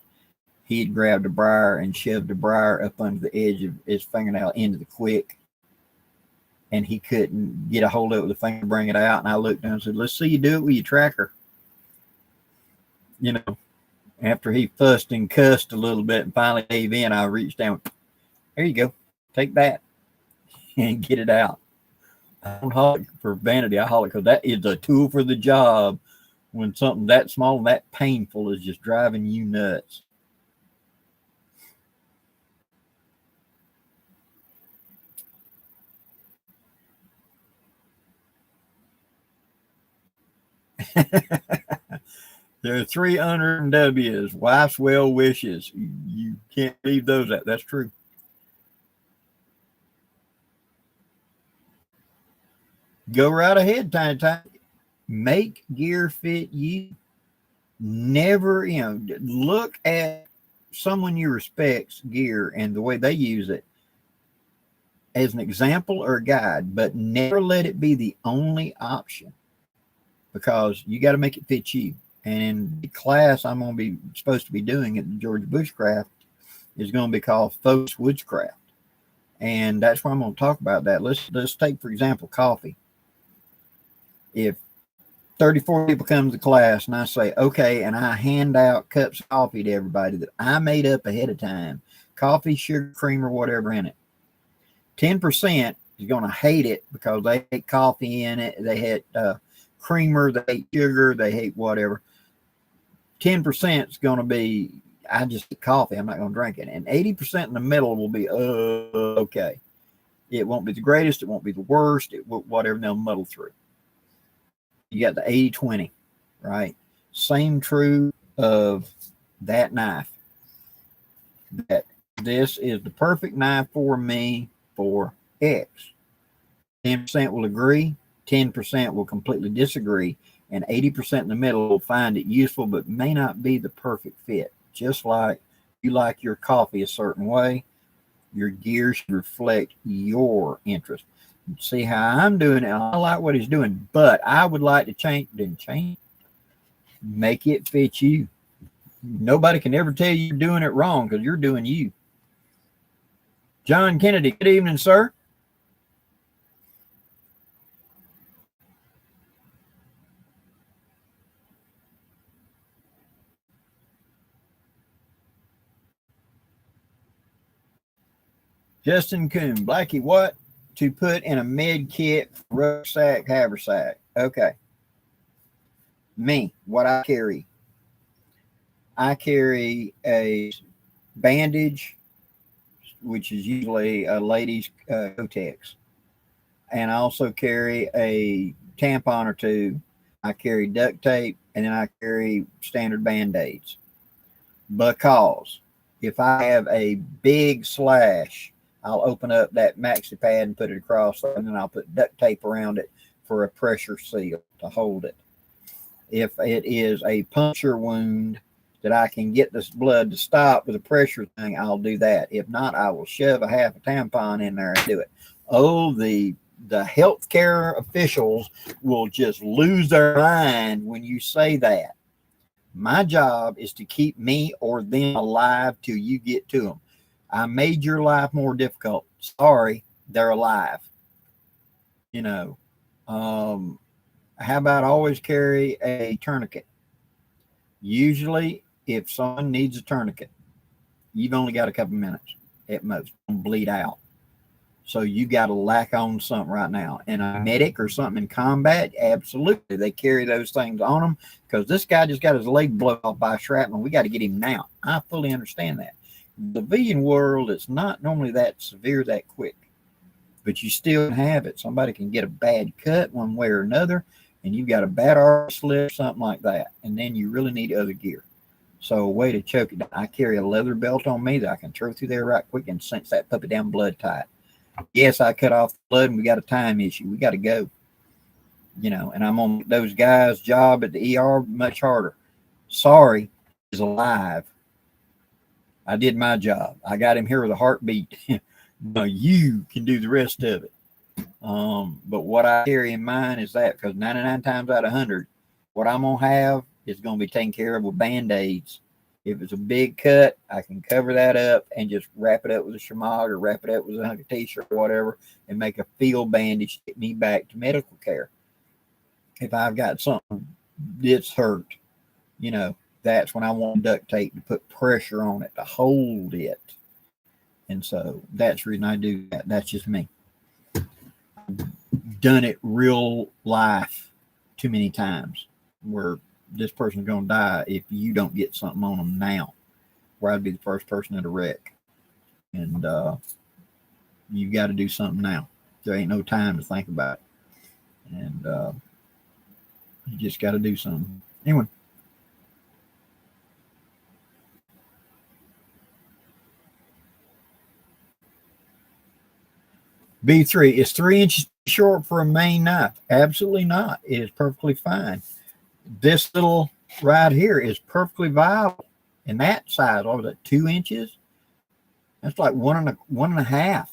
he had grabbed a briar and shoved a briar up under the edge of his fingernail into the quick, and he couldn't get a hold of it with a finger to bring it out. And I looked down and said, "Let's see you do it with your tracker." You know, after he fussed and cussed a little bit and finally gave in, I reached down, "There you go, take that," and get it out. I don't holler for vanity. I holler because that is a tool for the job when something that small and that painful is just driving you nuts. There are 3 unwritten W's. Wife's well wishes. You can't leave those out. That's true. Go right ahead, Tiny Tiny. Make gear fit you. Never, look at someone you respect's gear and the way they use it as an example or a guide, but never let it be the only option, because you got to make it fit you. And in the class I'm going to be supposed to be doing at the Georgia Bushcraft is going to be called Folks Woodscraft. And that's why I'm going to talk about that. Let's take, for example, coffee. If 34 people come to the class and I say, okay, and I hand out cups of coffee to everybody that I made up ahead of time, coffee, sugar, cream, or whatever in it, 10% is going to hate it because they hate coffee in it. They hate creamer, they hate sugar, they hate whatever. 10% is going to be, I just eat coffee, I'm not going to drink it. And 80% in the middle will be, okay. It won't be the greatest, it won't be the worst, it will, whatever, they'll muddle through. You got the 80-20, right? Same true of that knife. That this is the perfect knife for me for X. 10% will agree, 10% will completely disagree, and 80% in the middle will find it useful but may not be the perfect fit. Just like you like your coffee a certain way, your gear should reflect your interest. See how I'm doing it. I like what he's doing, but I would like to change. Make it fit you. Nobody can ever tell you you're doing it wrong because you're doing you. John Kennedy, good evening, sir. Justin Coon, Blackie, what to put in a med kit, rucksack, haversack? Okay. Me, what I carry a bandage, which is usually a lady's Kotex. And I also carry a tampon or two. I carry duct tape, and then I carry standard Band-Aids. Because if I have a big slash, I'll open up that maxi pad and put it across, and then I'll put duct tape around it for a pressure seal to hold it. If it is a puncture wound that I can get this blood to stop with a pressure thing, I'll do that. If not, I will shove a half a tampon in there and do it. Oh, the healthcare officials will just lose their mind when you say that. My job is to keep me or them alive till you get to them. I made your life more difficult. Sorry, they're alive. How about always carry a tourniquet? Usually, if someone needs a tourniquet, you've only got a couple minutes at most. Don't bleed out. So you got to lack on something right now. And a medic or something in combat, absolutely, they carry those things on them because this guy just got his leg blown off by shrapnel. We got to get him now. I fully understand that. The civilian world, it's not normally that severe that quick, but you still have it. Somebody can get a bad cut one way or another, and you've got a bad arm slip, something like that, and then you really need other gear. So a way to choke it down. I carry a leather belt on me that I can throw through there right quick and cinch that puppy down blood tight. Yes, I cut off the blood and we got a time issue. We got to go. And I'm on those guys' job at the ER much harder. Sorry, he's alive. I did my job. I got him here with a heartbeat. Now you can do the rest of it. But what I carry in mind is that because 99 times out of 100, what I'm going to have is going to be taken care of with Band-Aids. If it's a big cut, I can cover that up and just wrap it up with a shamag or wrap it up with a hunk of t-shirt or whatever and make a field bandage to get me back to medical care. If I've got something that's hurt, that's when I want duct tape to put pressure on it to hold it. And so that's the reason I do that. That's just me. Done it real life too many times where this person's going to die if you don't get something on them now, where I'd be the first person at a wreck. And you got to do something now. There ain't no time to think about it. And you just got to do something. Anyway. B3 is 3 inches short for a main knife. Absolutely not. It is perfectly fine. This little right here is perfectly viable. And that size, what was it, 2 inches? That's like one and a half.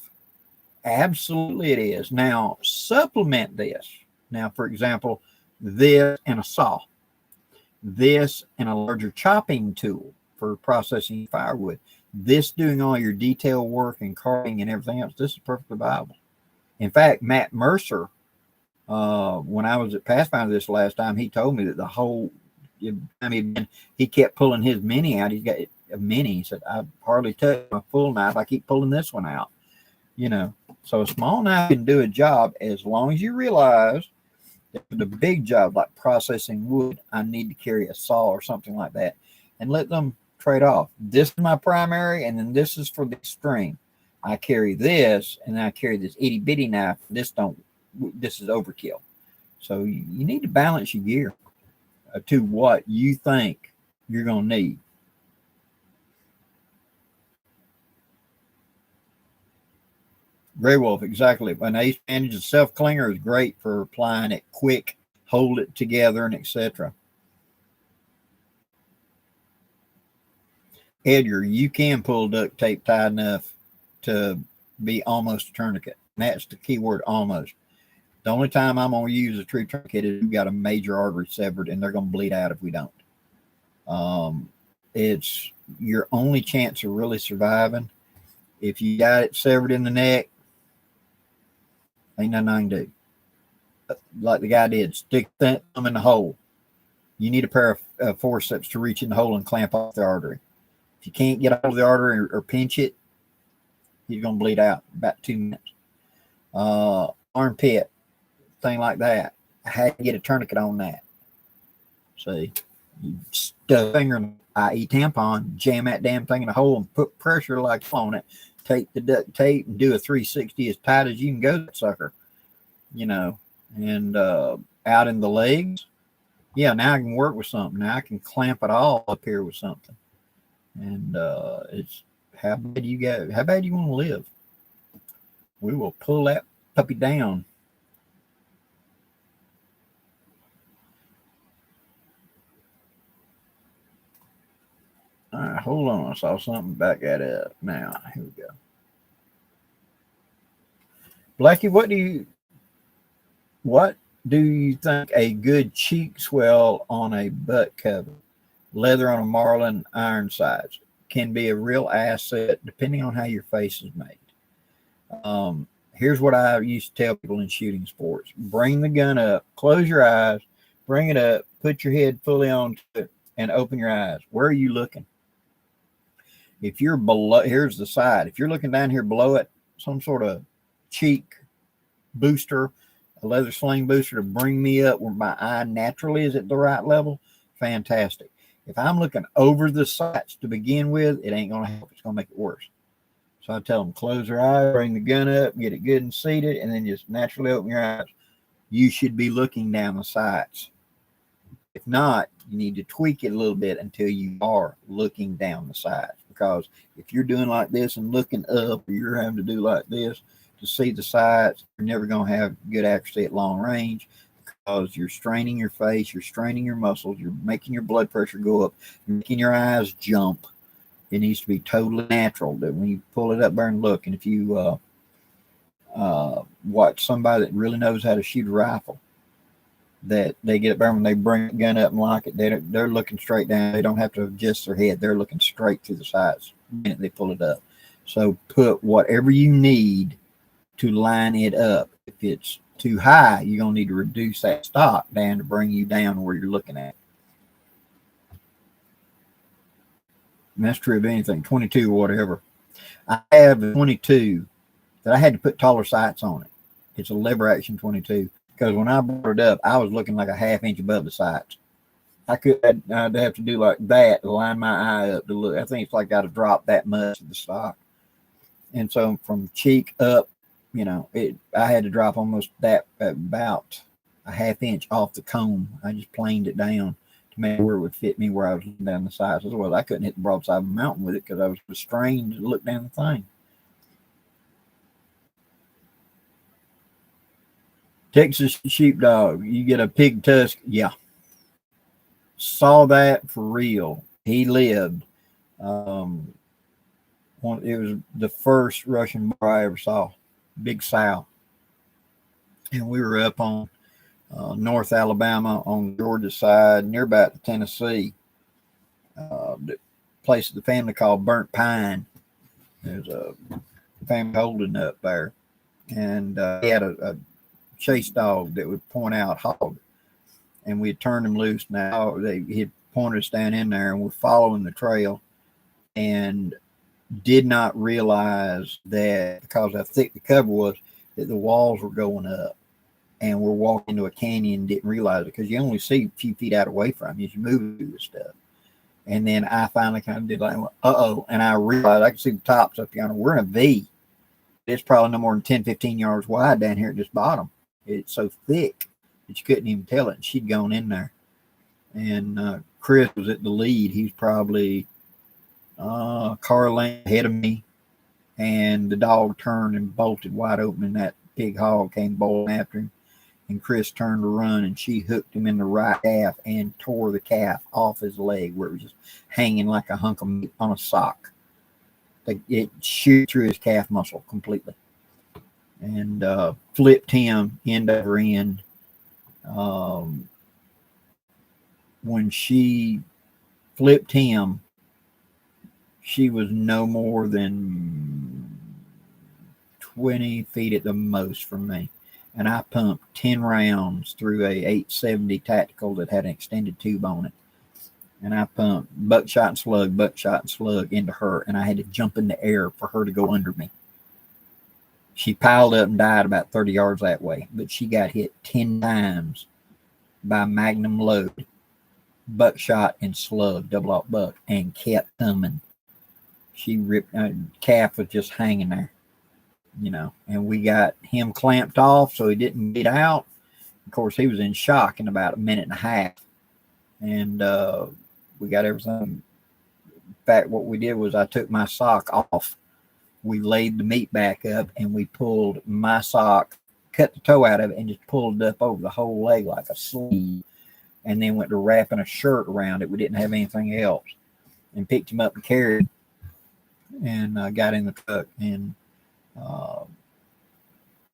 Absolutely it is. Now, supplement this. Now, for example, this and a saw. This and a larger chopping tool for processing firewood. This doing all your detail work and carving and everything else. This is perfectly viable. In fact, Matt Mercer, when I was at Pathfinder this last time, he told me that the whole time he kept pulling his mini out. He's got a mini. He said, I hardly touch my full knife. I keep pulling this one out. So a small knife can do a job as long as you realize that for the big job, like processing wood, I need to carry a saw or something like that and let them trade off. This is my primary, and then this is for the extreme. I carry this, and then I carry this itty bitty knife. This is overkill. So you need to balance your gear to what you think you're going to need. Gray Wolf, exactly. An ace bandage, a self clinger is great for applying it quick, hold it together, and etc. Edgar, you can pull duct tape tight enough to be almost a tourniquet. And that's the key word, almost. The only time I'm going to use a true tourniquet is we've got a major artery severed and they're going to bleed out if we don't. It's your only chance of really surviving. If you got it severed in the neck, ain't nothing I can do. Like the guy did, stick them in the hole. You need a pair of forceps to reach in the hole and clamp off the artery. If you can't get out of the artery or pinch it, he's going to bleed out in about 2 minutes. Armpit, thing like that. I had to get a tourniquet on that. See, you stuff a finger in, i.e. tampon, jam that damn thing in the hole and put pressure like on it. Take the duct tape and do a 360 as tight as you can go, sucker. And out in the legs. Yeah, now I can work with something. Now I can clamp it all up here with something. And it's how bad you go, how bad you want to live. We will pull that puppy down. All right, hold on. I saw something back that up. Now, here we go. Blackie, what do you think a good cheek swell on a butt cover, leather on a Marlin, iron sights, can be a real asset depending on how your face is made? Here's what I used to tell people in shooting sports. Bring the gun up, close your eyes, bring it up, put your head fully onto it, and open your eyes. Where are you looking? If you're below, here's the side. If you're looking down here below it, some sort of cheek booster, a leather sling booster to bring me up where my eye naturally is at the right level, fantastic. If I'm looking over the sights to begin with, it ain't going to help. It's going to make it worse. So I tell them, close your eyes, bring the gun up, get it good and seated, and then just naturally open your eyes. You should be looking down the sights. If not, you need to tweak it a little bit until you are looking down the sights. Because if you're doing like this and looking up, or you're having to do like this to see the sights, you're never going to have good accuracy at long range, because you're straining your face, you're straining your muscles, you're making your blood pressure go up, you're making your eyes jump. It needs to be totally natural. That when you pull it up there and look, and if you watch somebody that really knows how to shoot a rifle, that they get up there when they bring the gun up and lock it, they're looking straight down. They don't have to adjust their head. They're looking straight through the sights the minute they pull it up. So put whatever you need to line it up. If it's too high, you're going to need to reduce that stock down to bring you down where you're looking at. And that's true of anything, 22 or whatever. I have a 22 that I had to put taller sights on it. It's a lever action 22. Because when I brought it up, I was looking like a ½ inch above the sights. I'd have to do like that to line my eye up to look. I think it's like I got to drop that much of the stock. And so from cheek up, you know, I had to drop almost that, about a ½ inch off the comb. I just planed it down to make where it would fit me where I was looking down the sides. Otherwise, I couldn't hit the broadside of a mountain with it because I was restrained to look down the thing. Texas sheepdog, you get a pig tusk. Yeah. Saw that for real. He lived. It was the first Russian bar I ever saw. Big sow. And we were up on North Alabama on the Georgia side, near about Tennessee. The place the family called Burnt Pine. There's a family holding up there. And he had a chase dog that would point out hog, and we had turned him loose. Now he had pointed us down in there, and we're following the trail, and did not realize that because how thick the cover was, that the walls were going up, and we're walking into a canyon. Didn't realize it because you only see a few feet out away from you as you move through this stuff. And then I finally kind of did like, uh-oh, and I realized I could see the tops up yonder. We're in a V. It's probably no more than 10, 15 yards wide down here at this bottom. It's so thick that you couldn't even tell it. And she'd gone in there. And Chris was at the lead. He's probably car length ahead of me. And the dog turned and bolted wide open, and that big hog came bowling after him. And Chris turned to run, and she hooked him in the right calf and tore the calf off his leg where it was just hanging like a hunk of meat on a sock. It shoot through his calf muscle completely. And flipped him end over end. When she flipped him, she was no more than 20 feet at the most from me. And I pumped 10 rounds through a 870 tactical that had an extended tube on it. And I pumped buckshot and slug into her. And I had to jump in the air for her to go under me. She piled up and died about 30 yards that way, but she got hit 10 times by magnum load, buckshot and slug, double aught buck, and kept coming. She ripped, calf was just hanging there, you know, and we got him clamped off so he didn't get out. Of course, he was in shock in about a minute and a half, and we got everything. In fact, what we did was I took my sock off. We laid the meat back up, and we pulled my sock, cut the toe out of it, and just pulled it up over the whole leg like a sleeve, and then went to wrapping a shirt around it. We didn't have anything else, and picked him up and carried him, and got in the truck. And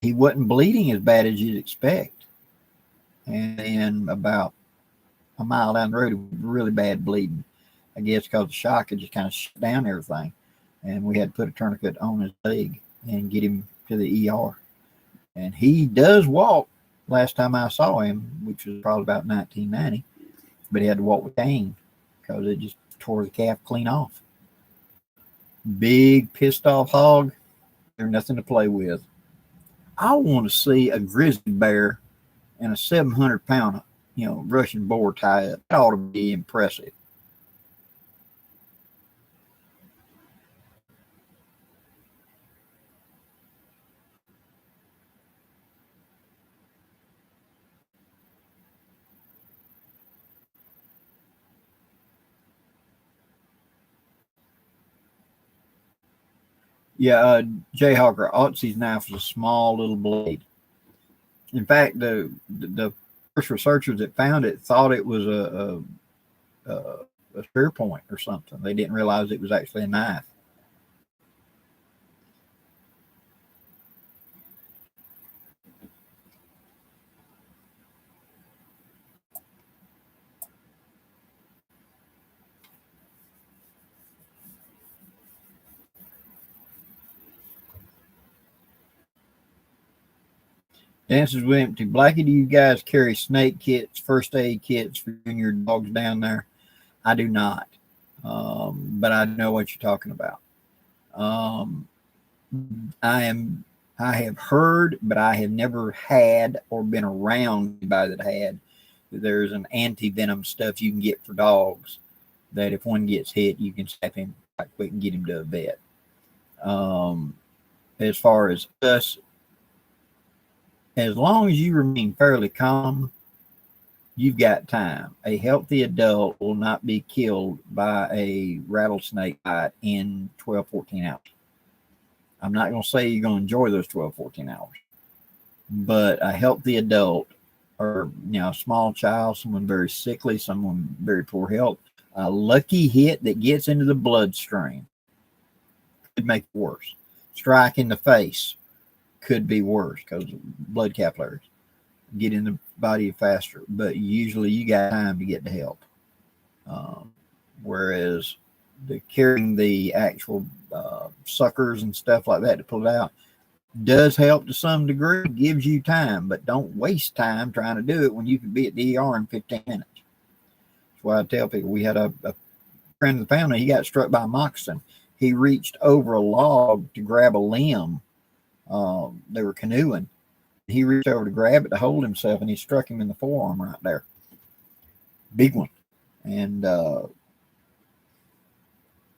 he wasn't bleeding as bad as you'd expect. And then about a mile down the road, it was really bad bleeding. I guess because the shock had just kind of shut down everything. And we had to put a tourniquet on his leg and get him to the ER. And he does walk last time I saw him, which was probably about 1990. But he had to walk with cane because it just tore the calf clean off. Big pissed off hog. There's nothing to play with. I want to see a grizzly bear and a 700-pound, Russian boar tie up. That ought to be impressive. Yeah, Jayhawker, Otzi's knife was a small little blade. In fact, the first researchers that found it thought it was a spear point or something. They didn't realize it was actually a knife. Dances with empty. Blackie, do you guys carry snake kits, first aid kits for you and your dogs down there? I do not, but I know what you're talking about. Um, I have heard, but I have never had or been around anybody that had. There's an anti venom stuff you can get for dogs that if one gets hit, you can snap him quite quick and get him to a vet. Um, as far as us, as long as you remain fairly calm, you've got time. A healthy adult will not be killed by a rattlesnake bite in 12, 14 hours. I'm not going to say you're going to enjoy those 12, 14 hours, but a healthy adult or, a small child, someone very sickly, someone very poor health, a lucky hit that gets into the bloodstream could make it worse. Strike in the face could be worse because blood capillaries get in the body faster, but usually you got time to get to help. Whereas the carrying the actual suckers and stuff like that to pull it out does help to some degree, gives you time, but don't waste time trying to do it when you can be at the ER in 15 minutes. That's why I tell people, we had a friend of the family, he got struck by a moccasin. He reached over a log to grab a limb. They were canoeing. He reached over to grab it to hold himself, and he struck him in the forearm right there. Big one. And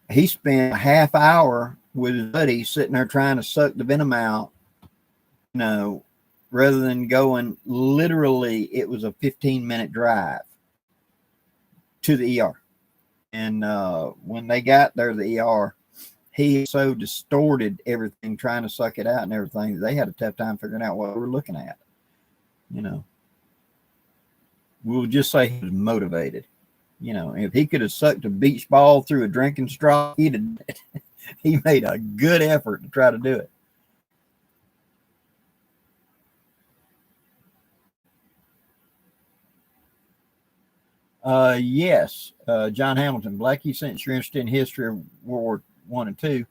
he spent a half hour with his buddy sitting there trying to suck the venom out, rather than going, literally, it was a 15-minute drive to the ER. And when they got there to the ER, he so distorted everything trying to suck it out and everything, they had a tough time figuring out what we were looking at. We'll just say he was motivated. If he could have sucked a beach ball through a drinking straw, he made a good effort to try to do it. Yes, John Hamilton. Blackie, since you're interested in history of World War One and Two,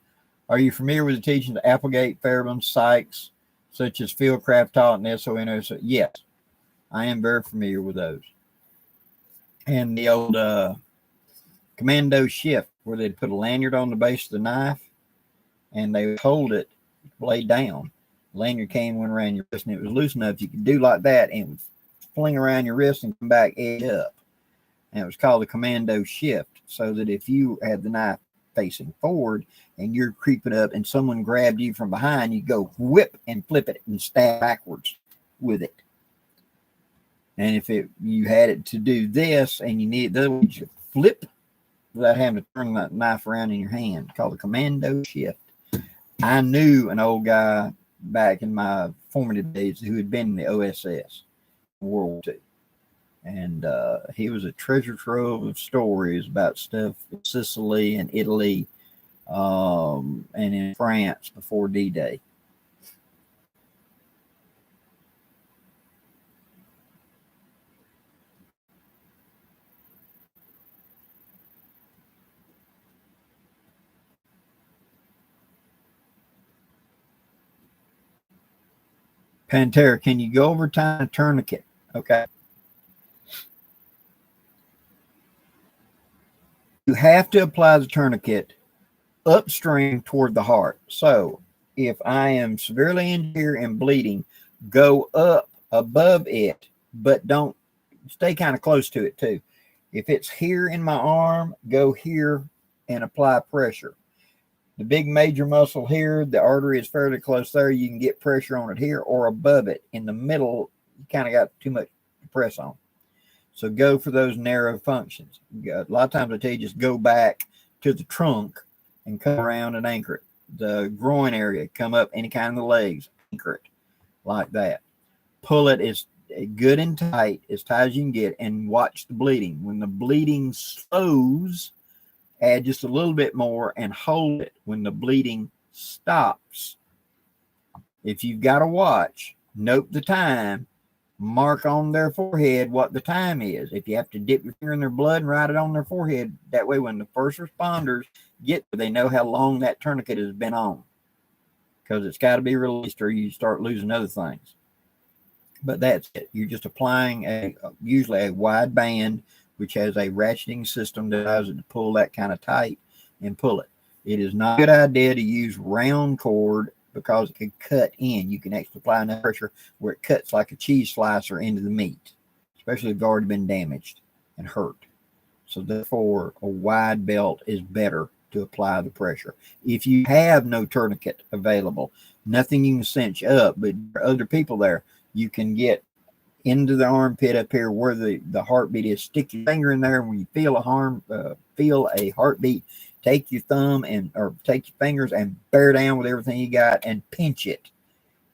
are you familiar with the teachings of Applegate, Fairbairn, Sykes, such as Fieldcraft taught and SONOS? Yes, I am very familiar with those. And the old commando shift, where they'd put a lanyard on the base of the knife and they would hold it blade down. Lanyard came, went around your wrist, and it was loose enough you could do like that and it would fling around your wrist and come back edge up. And it was called the commando shift, so that if you had the knife facing forward and you're creeping up and someone grabbed you from behind, you go whip and flip it and stab backwards with it. And if you had it to do this and you needed the other way, you flip without having to turn that knife around in your hand, called the commando shift. I knew an old guy back in my formative days who had been in the OSS in World War II. And he was a treasure trove of stories about stuff in Sicily and Italy and in France before D-Day. Pantera, can you go over time a tourniquet? Okay. You have to apply the tourniquet upstream toward the heart. So if I am severely injured and bleeding, go up above it, but don't stay kind of close to it too. If it's here in my arm, go here and apply pressure. The big major muscle here, the artery is fairly close there. You can get pressure on it here or above it. In the middle, you kind of got too much to press on. So go for those narrow functions. A lot of times I tell you just go back to the trunk and come around and anchor it. The groin area, come up any kind of the legs, anchor it like that. Pull it as good and tight as you can get, and watch the bleeding. When the bleeding slows, add just a little bit more and hold it. When the bleeding stops, if you've got a watch, note the time, mark on their forehead what the time is. If you have to dip your finger in their blood and write it on their forehead, that way when the first responders get there, they know how long that tourniquet has been on, because it's got to be released or you start losing other things. But that's it. You're just applying usually a wide band, which has a ratcheting system that allows it to pull that kind of tight and pull it. It is not a good idea to use round cord because it can cut in. You can actually apply enough pressure where it cuts like a cheese slicer into the meat, especially if it's already been damaged and hurt. So therefore, a wide belt is better to apply the pressure. If you have no tourniquet available, nothing you can cinch up, but there are other people there, you can get into the armpit up here where the heartbeat is. Stick your finger in there, and when you feel a heartbeat, take your thumb or take your fingers and bear down with everything you got and pinch it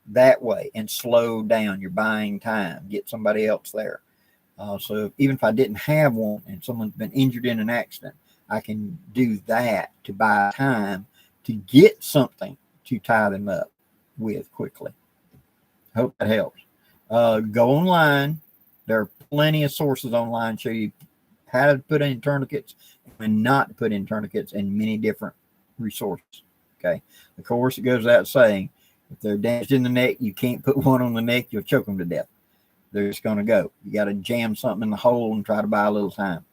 that way and slow down. You're buying time. Get somebody else there. So even if I didn't have one and someone's been injured in an accident, I can do that to buy time to get something to tie them up with quickly. Hope that helps. Go online. There are plenty of sources online show you how to put in tourniquets and not to put in tourniquets, and many different resources. Okay. Of course, it goes without saying, if they're damaged in the neck, you can't put one on the neck. You'll choke them to death. They're just going to go. You got to jam something in the hole and try to buy a little time.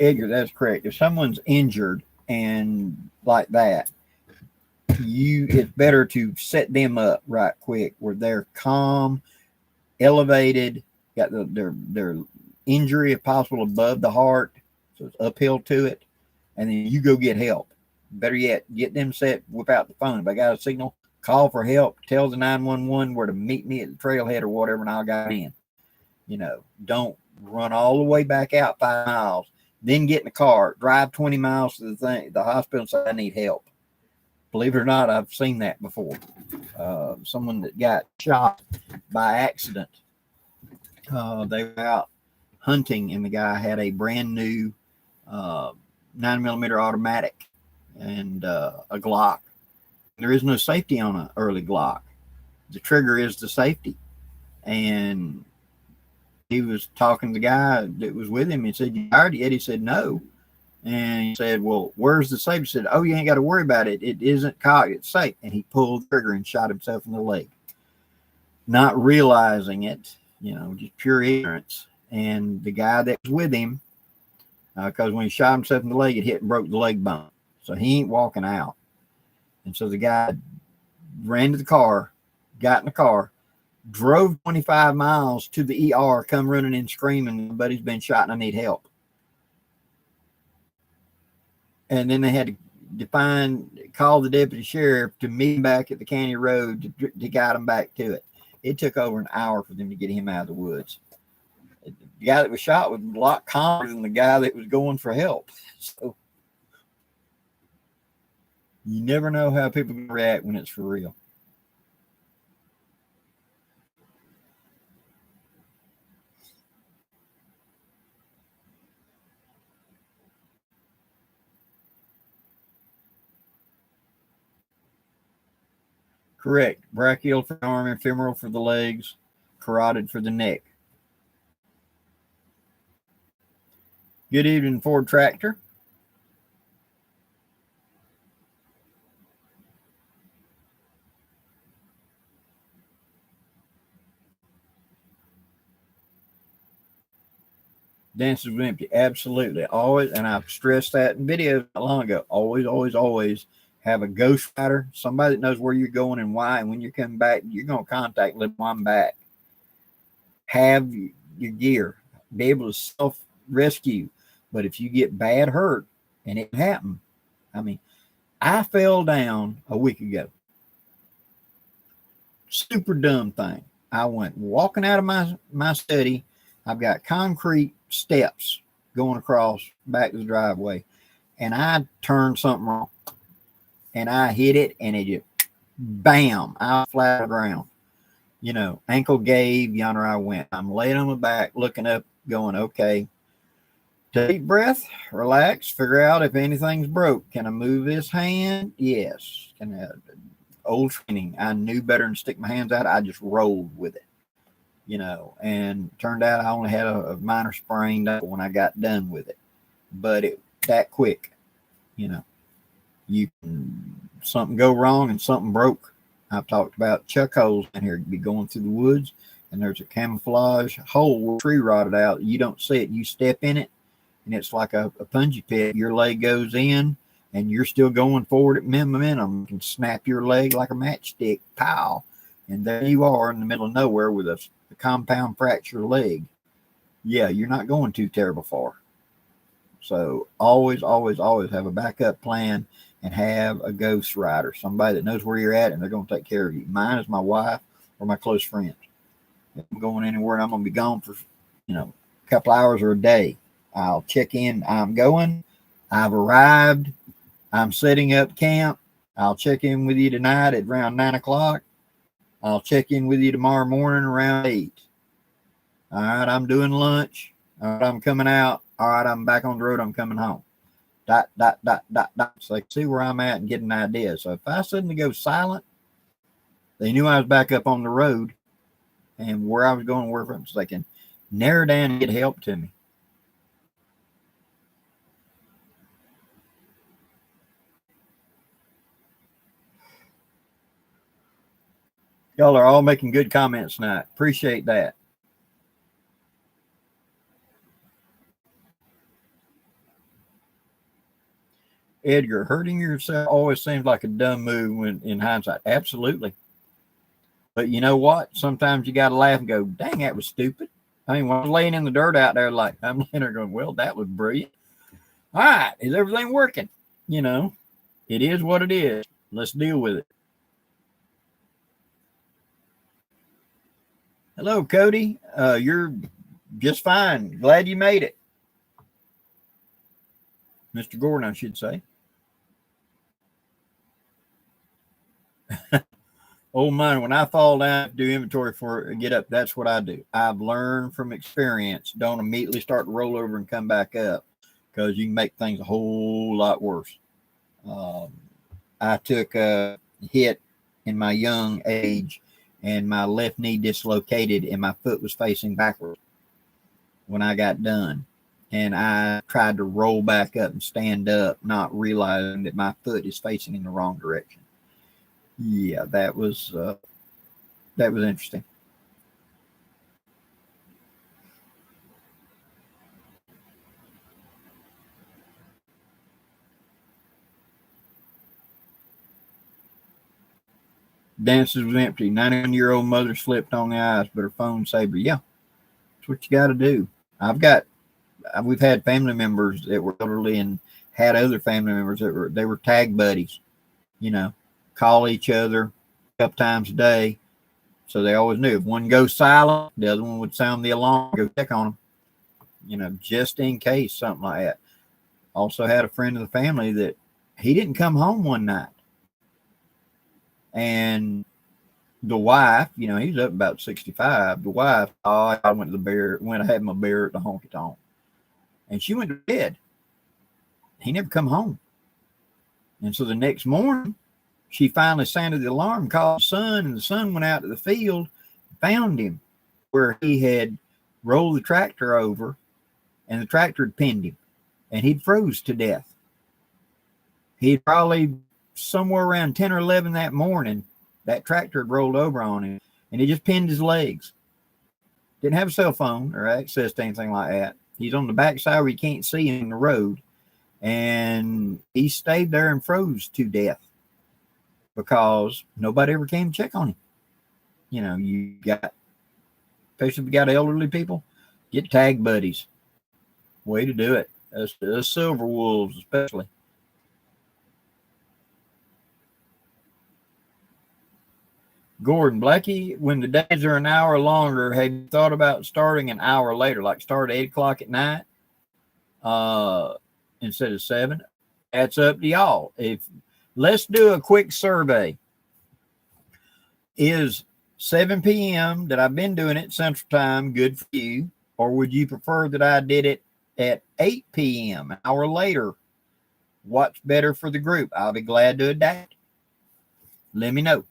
Edgar, that's correct. If someone's injured and like that, it's better to set them up right quick where they're calm, elevated, got their injury if possible above the heart, so it's uphill to it, and then you go get help. Better yet, get them set, whip out the phone. If I got a signal, call for help, tell the 911 where to meet me at the trailhead or whatever, and I'll get in. Don't run all the way back out 5 miles, then get in the car, drive 20 miles to the hospital and say, I need help. Believe it or not, I've seen that before. Someone that got shot by accident. They were out hunting, and the guy had a brand new 9mm automatic and a Glock. There is no safety on an early Glock. The trigger is the safety. And he was talking to the guy that was with him. He said, you fired it yet? He said, no. And he said, well, where's the safe? He said, oh, you ain't got to worry about it. It isn't cocked. It's safe. And he pulled the trigger and shot himself in the leg. Not realizing it, just pure ignorance. And the guy that was with him, because when he shot himself in the leg, it hit and broke the leg bone. So he ain't walking out. And so the guy ran to the car, got in the car, drove 25 miles to the ER, come running in screaming, buddy's been shot and I need help. And then they had to call the deputy sheriff to meet him back at the county road to guide him back to it. It took over an hour for them to get him out of the woods. The guy that was shot was a lot calmer than the guy that was going for help. So you never know how people react when it's for real. Correct. Brachial for the arm, and femoral for the legs, carotid for the neck. Good evening, Ford Tractor. Dances with empty. Absolutely. Always, and I've stressed that in videos not long ago. Always, always, always have a ghost rider, somebody that knows where you're going and why. And when you're coming back, you're going to contact them while I'm back. Have your gear. Be able to self-rescue. But if you get bad hurt, and it happened, I mean, I fell down a week ago. Super dumb thing. I went walking out of my study. I've got concrete steps going across back to the driveway, and I turned something wrong, and I hit it, and it just bam, I flat on the ground. You know, ankle gave, yonder I went. I'm laying on my back, looking up, going, okay, take breath, relax, figure out if anything's broke. Can I move this hand? Yes. Can I? Old training, I knew better than stick my hands out. I just rolled with it, you know, and turned out I only had a minor sprain when I got done with it, but it that quick, you know, you can, something go wrong and something broke. I've talked about chuck holes in here. You'd be going through the woods and there's a camouflage hole where a tree rotted out. You don't see it. You step in it and it's like a punji pit. Your leg goes in, and you're still going forward at momentum. You can snap your leg like a matchstick, pow, and there you are in the middle of nowhere with a compound fracture leg. Yeah, you're not going too terrible far. So always, always, always have a backup plan and have a ghost rider, somebody that knows where you're at and they're going to take care of you. Mine is my wife or my close friends. If I'm going anywhere and I'm going to be gone for, you know, a couple hours or a day, I'll check in. I'm going. I've arrived. I'm setting up camp. I'll check in with you tonight at around 9 o'clock. I'll check in with you tomorrow morning around 8. All right, I'm doing lunch. All right, I'm coming out. All right, I'm back on the road. I'm coming home. ... So they can see where I'm at and get an idea. So if I suddenly go silent, they knew I was back up on the road and where I was going, where from, so they can narrow down and get help to me. Y'all are all making good comments tonight. Appreciate that. Edgar, hurting yourself always seems like a dumb move when in hindsight. Absolutely. But you know what? Sometimes you got to laugh and go, dang, that was stupid. I mean, when I was laying in the dirt out there, like, I'm laying there going, well, that was brilliant. All right. Is everything working? You know, it is what it is. Let's deal with it. Hello, Cody. You're just fine. Glad you made it. Mr. Gordon, I should say. Oh, man, when I fall down, do inventory for get up, that's what I do. I've learned from experience. Don't immediately start to roll over and come back up because you can make things a whole lot worse. I took a hit in my young age and my left knee dislocated and my foot was facing backwards when I got done. And I tried to roll back up and stand up, not realizing that my foot is facing in the wrong direction. Yeah, that was interesting. Dances was empty. 91-year-old mother slipped on the ice, but her phone saved her. Yeah, that's what you got to do. We've had family members that were elderly and had other family members that were tag buddies. You know, call each other a couple times a day. So they always knew if one goes silent, the other one would sound the alarm, go check on them, you know, just in case something like that. Also had a friend of the family that he didn't come home one night. And the wife, you know, he's up about 65. The wife, I went to the bear, I had my bear at the honky tonk. And she went to bed. He never come home. And so the next morning, she finally sounded the alarm, called the son, and the son went out to the field, found him where he had rolled the tractor over, and the tractor had pinned him, and he'd froze to death. He'd probably somewhere around 10 or 11 that morning, that tractor had rolled over on him, and it just pinned his legs. Didn't have a cell phone or access to anything like that. He's on the backside where you can't see him in the road. And he stayed there and froze to death because nobody ever came to check on him. You know, you got, especially if you got elderly people, get tag buddies. Way to do it. Us silver wolves, especially. Gordon, Blackie, when the days are an hour longer, have you thought about starting an hour later, like start at 8 o'clock at night instead of 7? That's up to y'all. Let's do a quick survey. Is 7 p.m. that I've been doing it Central Time good for you, or would you prefer that I did it at 8 p.m., an hour later? What's better for the group? I'll be glad to adapt. Let me know.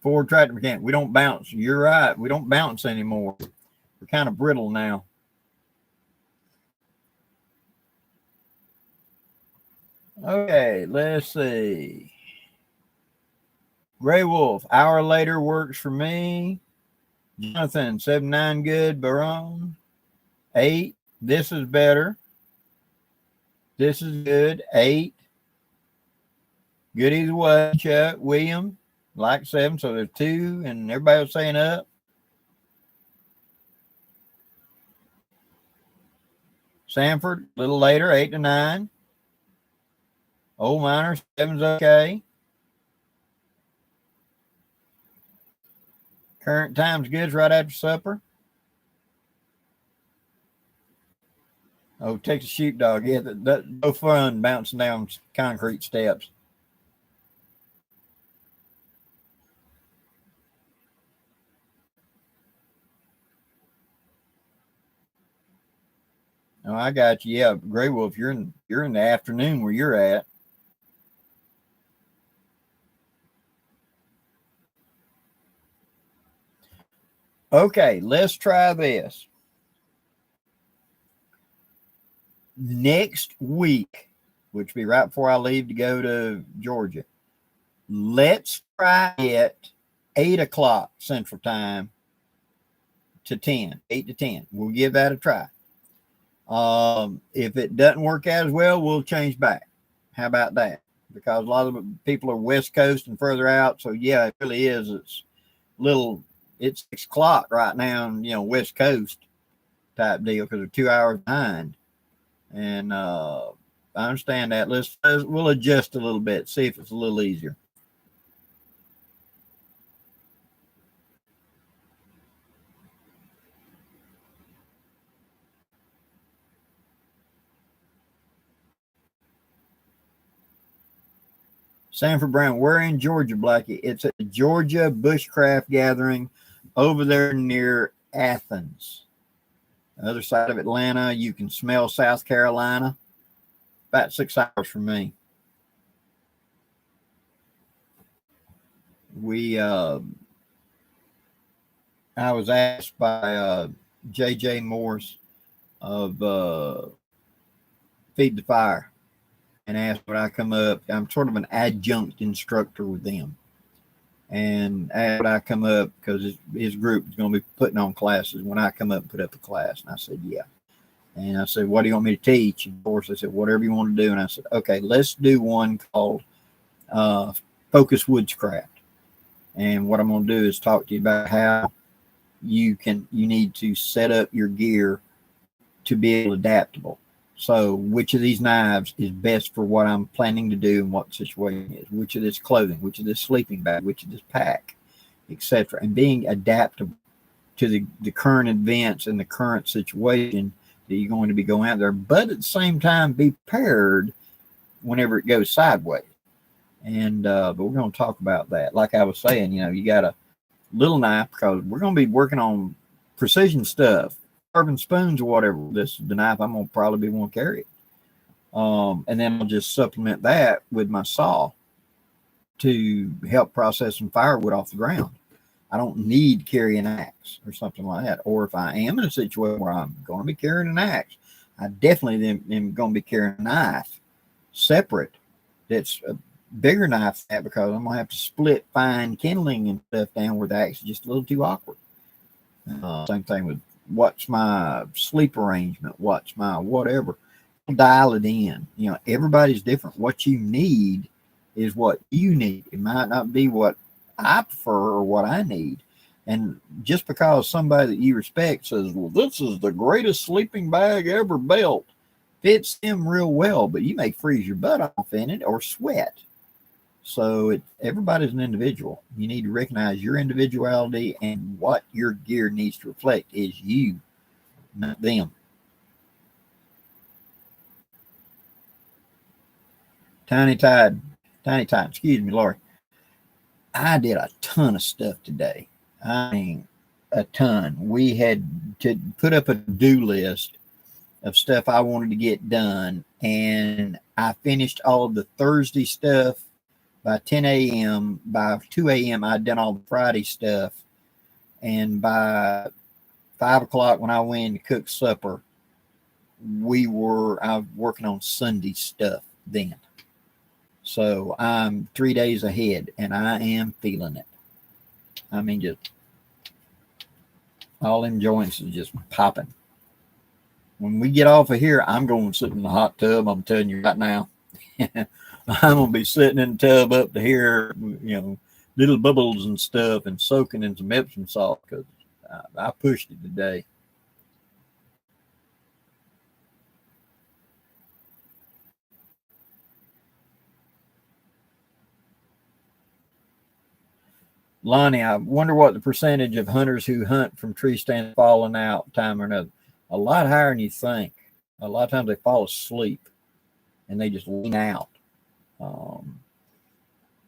Ford tractor mechanic, we don't bounce. You're right. We don't bounce anymore. We're kind of brittle now. Okay, let's see. Gray Wolf, hour later works for me. Jonathan, 7-9 good. Baron, 8. This is better. This is good. 8. Good either way. Chuck, William, like 7. So there's 2, and everybody was saying up. Sanford, a little later, 8 to 9. Old Miner, 7's okay. Current time's good right after supper. Oh, Texas sheepdog. Yeah, that's no fun bouncing down concrete steps. Oh, I got you. Yeah, Gray Wolf, you're in the afternoon where you're at. Okay, let's try this. Next week, which will be right before I leave to go to Georgia, let's try it 8 o'clock Central Time to 10, 8 to 10. We'll give that a try. If it doesn't work out as well, we'll change back. How about that? Because a lot of people are West Coast and further out. So yeah, it really is. It's 6 o'clock right now, and West Coast type deal because they're 2 hours behind. And I understand that. We'll adjust a little bit, see if it's a little easier. Sanford Brown, we're in Georgia, Blackie. It's a Georgia bushcraft gathering over there near Athens. The other side of Atlanta, you can smell South Carolina. About 6 hours from me. I was asked by J.J. Morris of Feed the Fire and asked would I come up. I'm sort of an adjunct instructor with them. And asked would I come up because his group is going to be putting on classes when I come up and put up a class. And I said, yeah. And I said, what do you want me to teach? And of course, they said, whatever you want to do. And I said, okay, let's do one called Focus Woodscraft. And what I'm going to do is talk to you about how you need to set up your gear to be able adaptable. So which of these knives is best for what I'm planning to do and what the situation is, which of this clothing, which of this sleeping bag, which of this pack, etc. And being adaptable to the current events and the current situation that you're going to be going out there, but at the same time be prepared whenever it goes sideways. And but we're going to talk about that. Like I was saying, you got a little knife because we're going to be working on precision stuff, carving spoons or whatever. This is the knife I'm going to probably be one to carry. And then I'll just supplement that with my saw to help process some firewood off the ground. I don't need to carry an axe or something like that. Or if I am in a situation where I'm going to be carrying an axe, I definitely am going to be carrying a knife separate. That's a bigger knife than that, because I'm going to have to split fine kindling and stuff down where the axe is just a little too awkward. Same thing with what's my sleep arrangement, what's my whatever. Dial it in. You know, everybody's different. What you need is what you need. It might not be what I prefer or what I need. And just because somebody that you respect says, well, this is the greatest sleeping bag ever built, fits them real well, but you may freeze your butt off in it or sweat. So everybody's an individual. You need to recognize your individuality, and what your gear needs to reflect is you, not them. Tiny Tide, excuse me, Lori. I did a ton of stuff today. I mean, a ton. We had to put up a to-do list of stuff I wanted to get done, and I finished all of the Thursday stuff by 10 a.m. By 2 a.m. I'd done all the Friday stuff, and by 5 o'clock when I went in to cook supper, I was working on Sunday stuff then. So I'm 3 days ahead, and I am feeling it. I mean, just all them joints is just popping. When we get off of here, I'm going to sit in the hot tub. I'm telling you right now. I'm going to be sitting in the tub up to here, little bubbles and stuff, and soaking in some Epsom salt, because I pushed it today. Lonnie, I wonder what the percentage of hunters who hunt from tree stands falling out time or another. A lot higher than you think. A lot of times they fall asleep and they just lean out.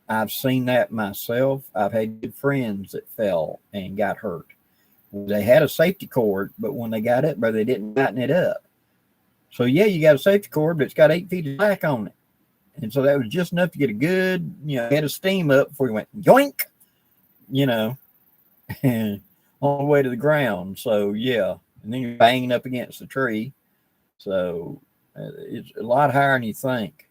I've seen that myself. I've had good friends that fell and got hurt. They had a safety cord, but when they got up there, they didn't tighten it up. So yeah, you got a safety cord, but it's got 8 feet of slack on it. And so that was just enough to get a good, head of steam up before you went yoink, and on the way to the ground. So yeah, and then you're banging up against the tree. So it's a lot higher than you think.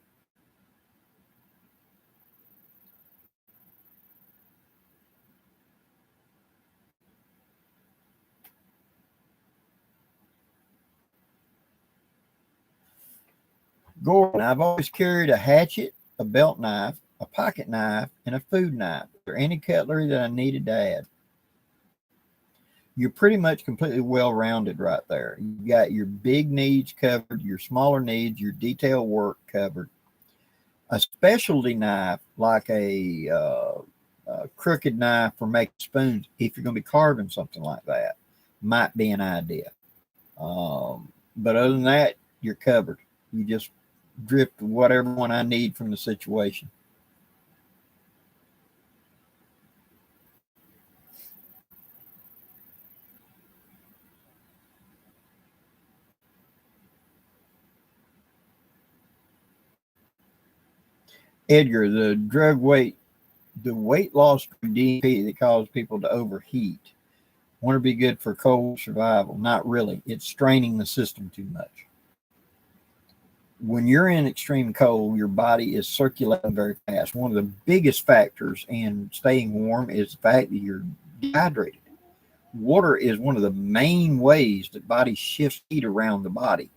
Gordon, I've always carried a hatchet, a belt knife, a pocket knife, and a food knife. Is there any cutlery that I needed to add? You're pretty much completely well-rounded right there. You got your big needs covered, your smaller needs, your detail work covered. A specialty knife, like a crooked knife for making spoons, if you're going to be carving something like that, might be an idea. But other than that, you're covered. You just drift whatever one I need from the situation. Edgar, the weight loss from DP that causes people to overheat. Want to be good for cold survival? Not really. It's straining the system too much. When you're in extreme cold, your body is circulating very fast. One of the biggest factors in staying warm is the fact that you're dehydrated. Water is one of the main ways that body shifts heat around the body.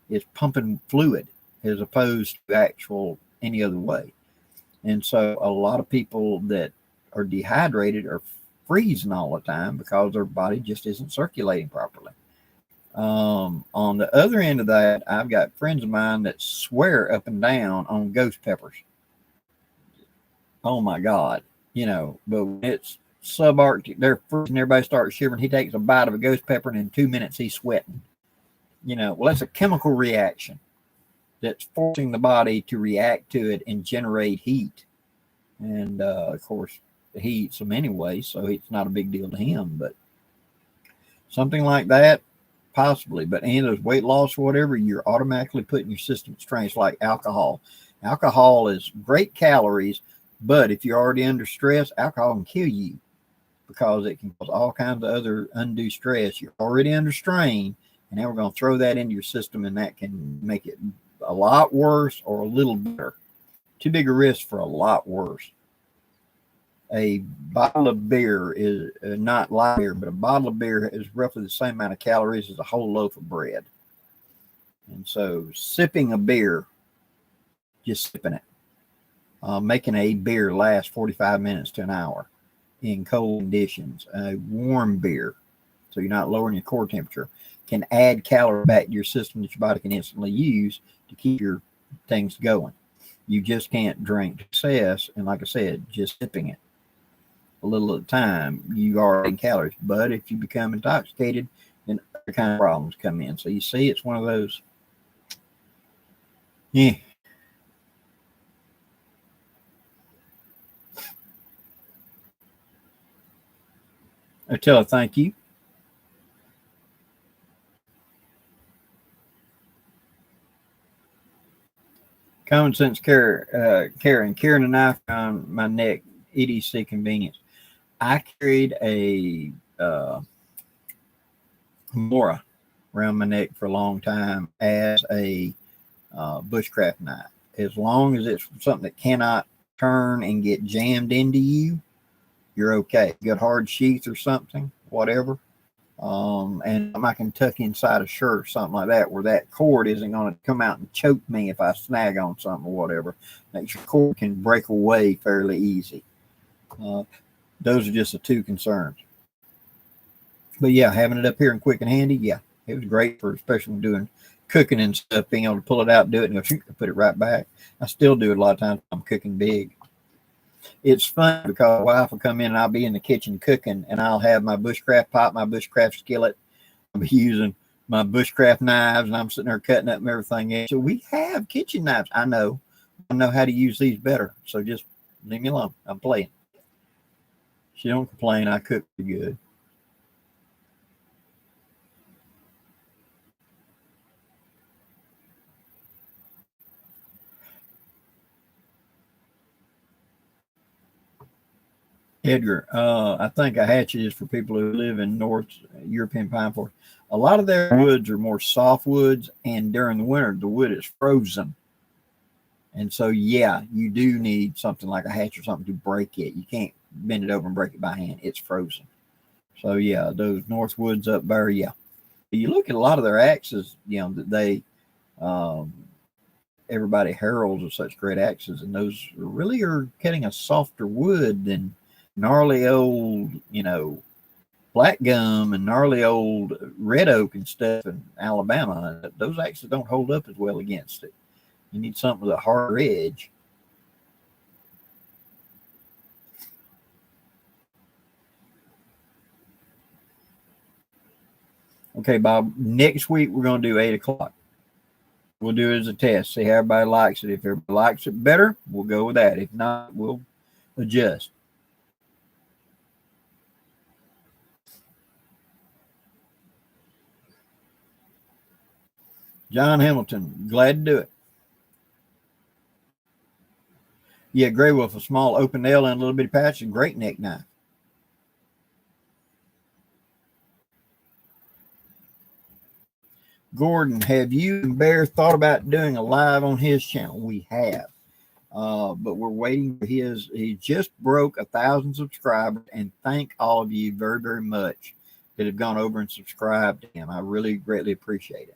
It's pumping fluid as opposed to actual any other way. And so a lot of people that are dehydrated are freezing all the time because their body just isn't circulating properly. On the other end of that, I've got friends of mine that swear up and down on ghost peppers. Oh my God, but when it's subarctic, they're freezing, everybody starts shivering. He takes a bite of a ghost pepper, and in 2 minutes he's sweating. Well, that's a chemical reaction that's forcing the body to react to it and generate heat. And of course, he eats them anyway, so it's not a big deal to him. But something like that, possibly. But any of those weight loss or whatever, you're automatically putting your system at strain. It's like alcohol. Alcohol is great calories, but if you're already under stress, alcohol can kill you because it can cause all kinds of other undue stress. You're already under strain, And now we're going to throw that into your system, and that can make it a lot worse or a little better. Too big a risk for a lot worse. A bottle of beer is not light beer, but a bottle of beer is roughly the same amount of calories as a whole loaf of bread. And so sipping a beer, just sipping it, making a beer last 45 minutes to an hour in cold conditions, a warm beer, so you're not lowering your core temperature, can add calories back to your system that your body can instantly use to keep your things going. You just can't drink to excess, and like I said, just sipping it a little at a time, you are in calories. But if you become intoxicated, then other kind of problems come in. So you see, it's one of those. Yeah. I tell her thank you. Common sense carrying a knife around my neck, EDC convenience. I carried a Mora around my neck for a long time as a bushcraft knife. As long as it's something that cannot turn and get jammed into you, you're okay. Good hard sheath or something, whatever. And I can tuck inside a shirt or something like that where that cord isn't going to come out and choke me if I snag on something or whatever. Make sure the cord can break away fairly easy. Those are just the two concerns. But yeah, having it up here and quick and handy, yeah, it was great for especially when doing cooking and stuff, being able to pull it out, do it, and go put it right back. I still do it a lot of times when I'm cooking big. It's fun because my wife will come in and I'll be in the kitchen cooking, and I'll have my bushcraft pot, my bushcraft skillet. I'll be using my bushcraft knives, and I'm sitting there cutting up and everything else. So we have kitchen knives. I know how to use these better. So just leave me alone. I'm playing. She don't complain. I cook pretty good. Edgar, I think a hatchet is for people who live in North European pine forest. A lot of their woods are more soft woods, and during the winter, the wood is frozen. And so, yeah, you do need something like a hatchet or something to break it. You can't bend it over and break it by hand. It's frozen. So, yeah, those North woods up there, yeah. You look at a lot of their axes, that they, everybody heralds are such great axes, and those really are cutting a softer wood than gnarly old, black gum and gnarly old red oak and stuff in Alabama. Those axes don't hold up as well against it. You need something with a harder edge. Okay, Bob, next week we're going to do 8 o'clock. We'll do it as a test, see how everybody likes it. If everybody likes it better, we'll go with that. If not, we'll adjust. John Hamilton, glad to do it. Yeah, Gray Wolf, a small open nail and a little bit of patch, a great neck knife. Gordon, have you and Bear thought about doing a live on his channel? We have. But we're waiting for his. He just broke 1,000 subscribers, and thank all of you very, very much that have gone over and subscribed to him. I really greatly appreciate it.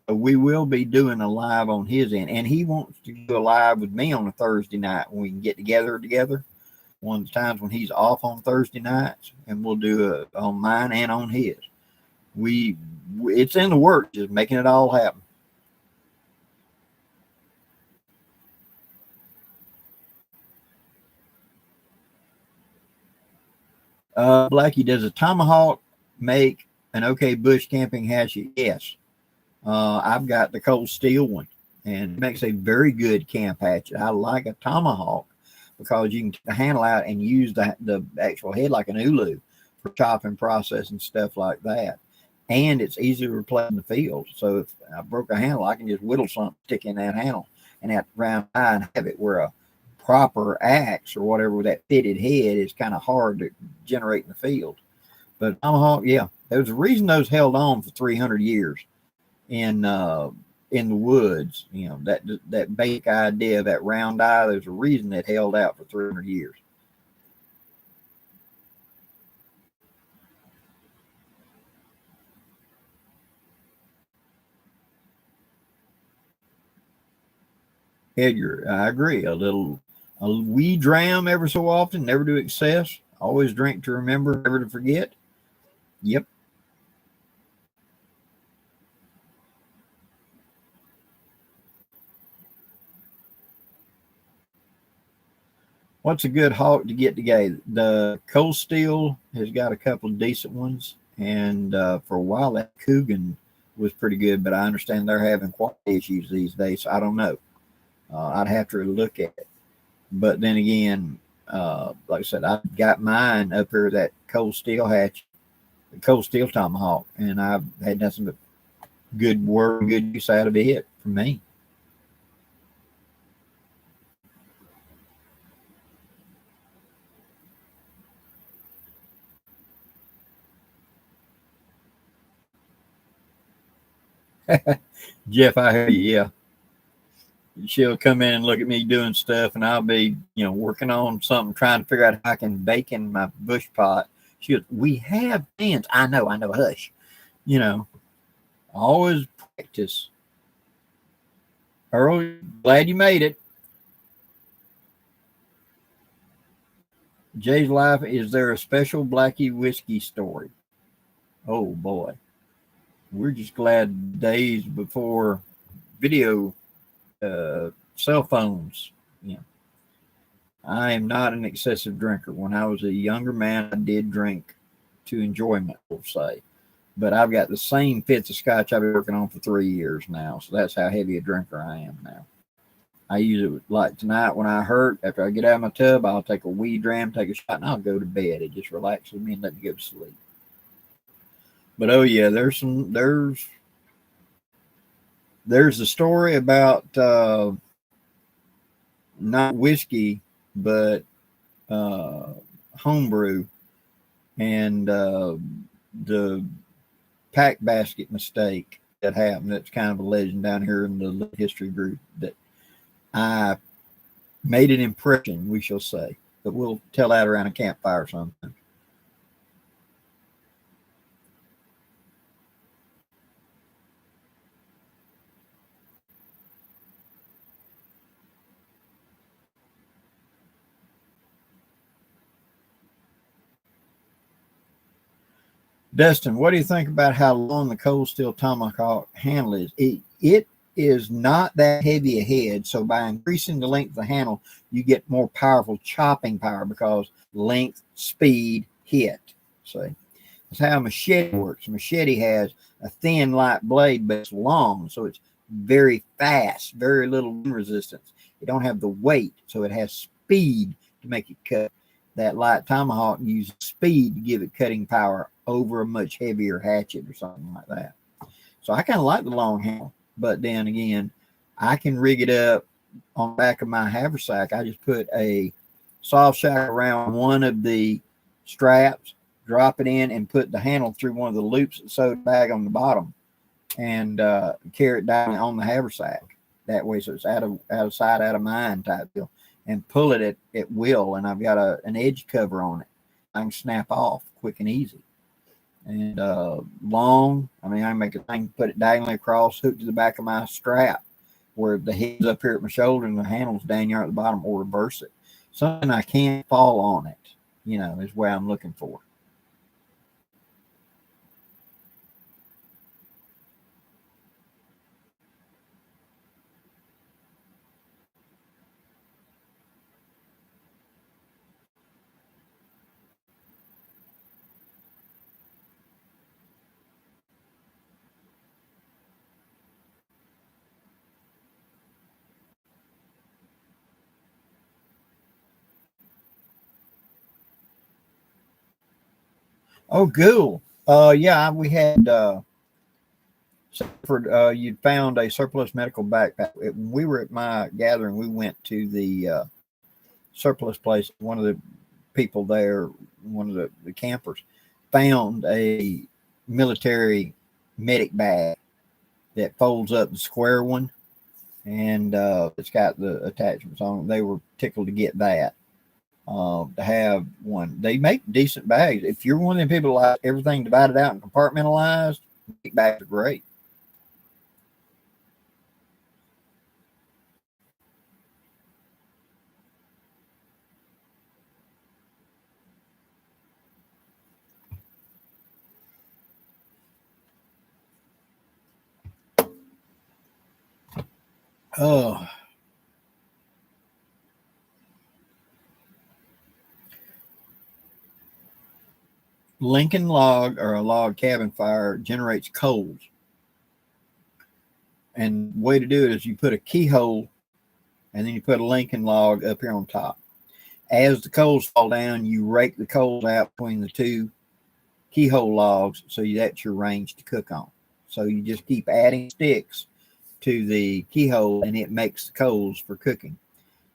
We will be doing a live on his end, and he wants to do a live with me on a Thursday night when we can get together. One of the times when he's off on Thursday nights, and we'll do it on mine and on his. It's in the works, just making it all happen. Blackie, does a tomahawk make an okay bush camping hatchet? Yes. I've got the cold steel one, and it makes a very good camp hatchet. I like a tomahawk because you can take the handle out and use the actual head like an ulu for chopping, processing, stuff like that. And it's easy to replace in the field. So if I broke a handle, I can just whittle something, stick in that handle, and that round eye and have it where a proper axe or whatever with that fitted head is kind of hard to generate in the field. But tomahawk, yeah, There's a reason those held on for 300 years in the woods. You know, that basic idea, that round eye. There's a reason it held out for 300 years. Edgar, I agree. A wee dram every so often, never do excess. Always drink to remember, never to forget. Yep. What's a good hawk to get together? The Cold Steel has got a couple of decent ones, and for a while that Coogan was pretty good, but I understand they're having quality issues these days, so I don't know. I'd have to look at it. But then again, like I said, I've got mine up here, that Cold Steel hatch, the Cold Steel Tomahawk, and I've had nothing but good work, good use out of it for me. Jeff, I hear you. Yeah, she'll come in and look at me doing stuff, and I'll be, working on something, trying to figure out how I can bake in my bush pot. She goes, "We have pans." I know. Hush. You know, always practice. Earl, glad you made it. Jay's life. Is there a special Blackie whiskey story? Oh boy, we're just glad days before video cell phones. You know, I am not an excessive drinker. When I was a younger man, I did drink to enjoyment, we'll say. But I've got the same fifth of scotch I've been working on for 3 years now. So that's how heavy a drinker I am now. I use it like tonight when I hurt. After I get out of my tub, I'll take a wee dram, take a shot, and I'll go to bed. It just relaxes me and let me go to sleep. But oh yeah, there's a story about not whiskey, but uh, homebrew and the pack basket mistake that happened. That's kind of a legend down here in the history group that I made an impression, we shall say. But we'll tell that around a campfire or something. Dustin, what do you think about how long the cold steel tomahawk handle is? It is not that heavy a head, so by increasing the length of the handle, you get more powerful chopping power because length, speed, hit. See, that's how a machete works. A machete has a thin, light blade, but it's long, so it's very fast, very little wind resistance. It don't have the weight, so it has speed to make it cut. That light tomahawk uses speed to give it cutting power over a much heavier hatchet or something like that. So I kind of like the long handle, but then again, I can rig it up on the back of my haversack. I just put a soft shack around one of the straps, drop it in, and put the handle through one of the loops that sewed bag on the bottom, and carry it down on the haversack. That way, so it's out of sight, out of mind type deal, and pull it at will. And I've got an edge cover on it. I can snap off quick and easy. And long, I mean, I can make a thing, put it diagonally across, hook to the back of my strap, where the head's up here at my shoulder and the handle's down here at the bottom, or reverse it. Something I can't fall on it, is what I'm looking for. Oh, cool. Yeah, we had you'd found a surplus medical backpack. When we were at my gathering, we went to the surplus place. One of the people there, one of the campers, found a military medic bag that folds up, the square one, and it's got the attachments on it. They were tickled to get that. To have one. They make decent bags. If you're one of the people that like everything divided out and compartmentalized, big bags are great. Oh, Lincoln log or a log cabin fire generates coals. And the way to do it is you put a keyhole and then you put a Lincoln log up here on top. As the coals fall down, you rake the coals out between the two keyhole logs so that's your range to cook on. So you just keep adding sticks to the keyhole and it makes the coals for cooking.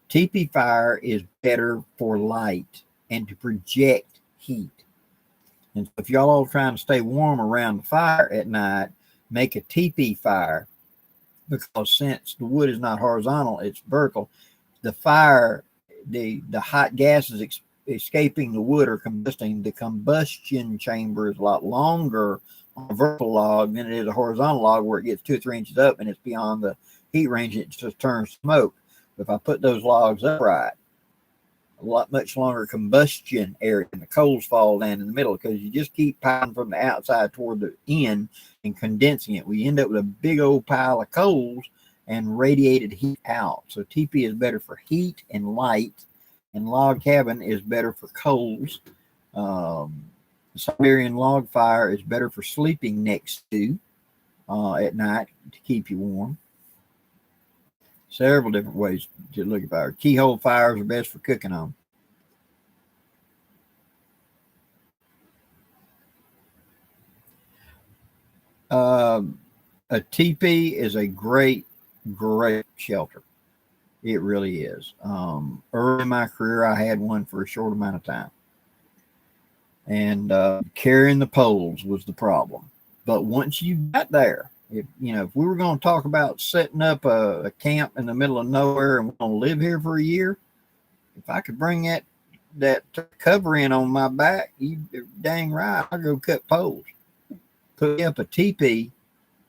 Teepee fire is better for light and to project heat. And so if y'all are trying to stay warm around the fire at night, make a teepee fire, because since the wood is not horizontal, it's vertical. The fire, the hot gases escaping the wood or combusting. The combustion chamber is a lot longer on a vertical log than it is a horizontal log, where it gets 2 or 3 inches up and it's beyond the heat range. It just turns smoke. But if I put those logs upright, much longer combustion area, and the coals fall down in the middle, because you just keep piling from the outside toward the end and condensing it. We end up with a big old pile of coals and radiated heat out. So teepee is better for heat and light, and log cabin is better for coals. The Siberian log fire is better for sleeping next to at night to keep you warm. Several different ways to look at fire. Keyhole fires are best for cooking on. A teepee is a great shelter. It really is. Early in my career, I had one for a short amount of time. And carrying the poles was the problem. But once you got there, if we were going to talk about setting up a camp in the middle of nowhere and we're going to live here for a year, if I could bring that cover in on my back, you dang right, I'll go cut poles. Put up a teepee,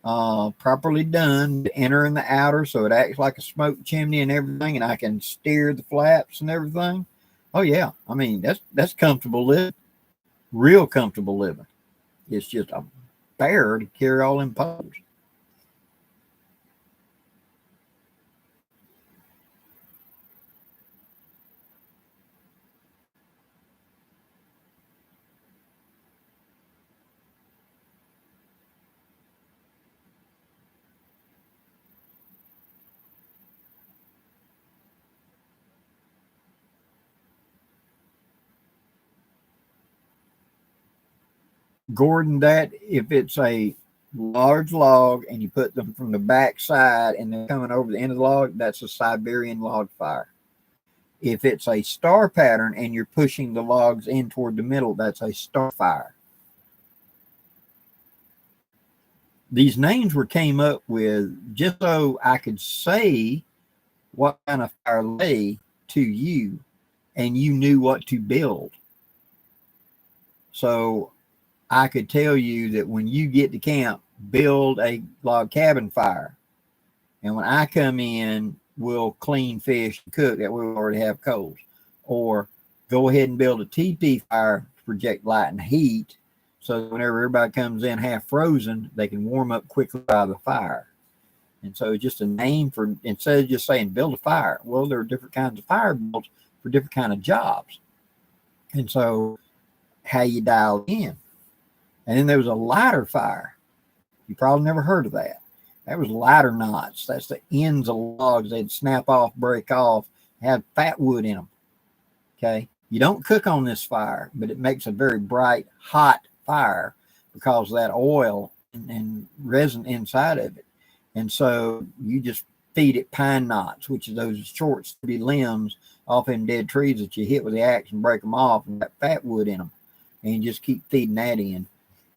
properly done, the inner and the outer, so it acts like a smoke chimney and everything, and I can steer the flaps and everything. Oh yeah, I mean that's comfortable living, real comfortable living. It's just a bear to carry all them poles. Gordon, that if it's a large log and you put them from the back side and they're coming over the end of the log, that's a Siberian log fire. If it's a star pattern and you're pushing the logs in toward the middle, that's a star fire. These names came up with just so I could say what kind of fire lay to you and you knew what to build. So I could tell you that when you get to camp, build a log cabin fire. And when I come in, we'll clean fish and cook that we already have coals. Or go ahead and build a teepee fire to project light and heat. So whenever everybody comes in half frozen, they can warm up quickly by the fire. And so it's just a name for, instead of just saying build a fire, well, there are different kinds of fire builds for different kind of jobs. And so how you dial in. And then there was a lighter fire. You probably never heard of that. That was lighter knots. That's the ends of logs. They'd snap off, break off, have fat wood in them. Okay. You don't cook on this fire, but it makes a very bright, hot fire because of that oil and resin inside of it. And so you just feed it pine knots, which are those short, sturdy limbs off in dead trees that you hit with the axe and break them off and got fat wood in them. And you just keep feeding that in.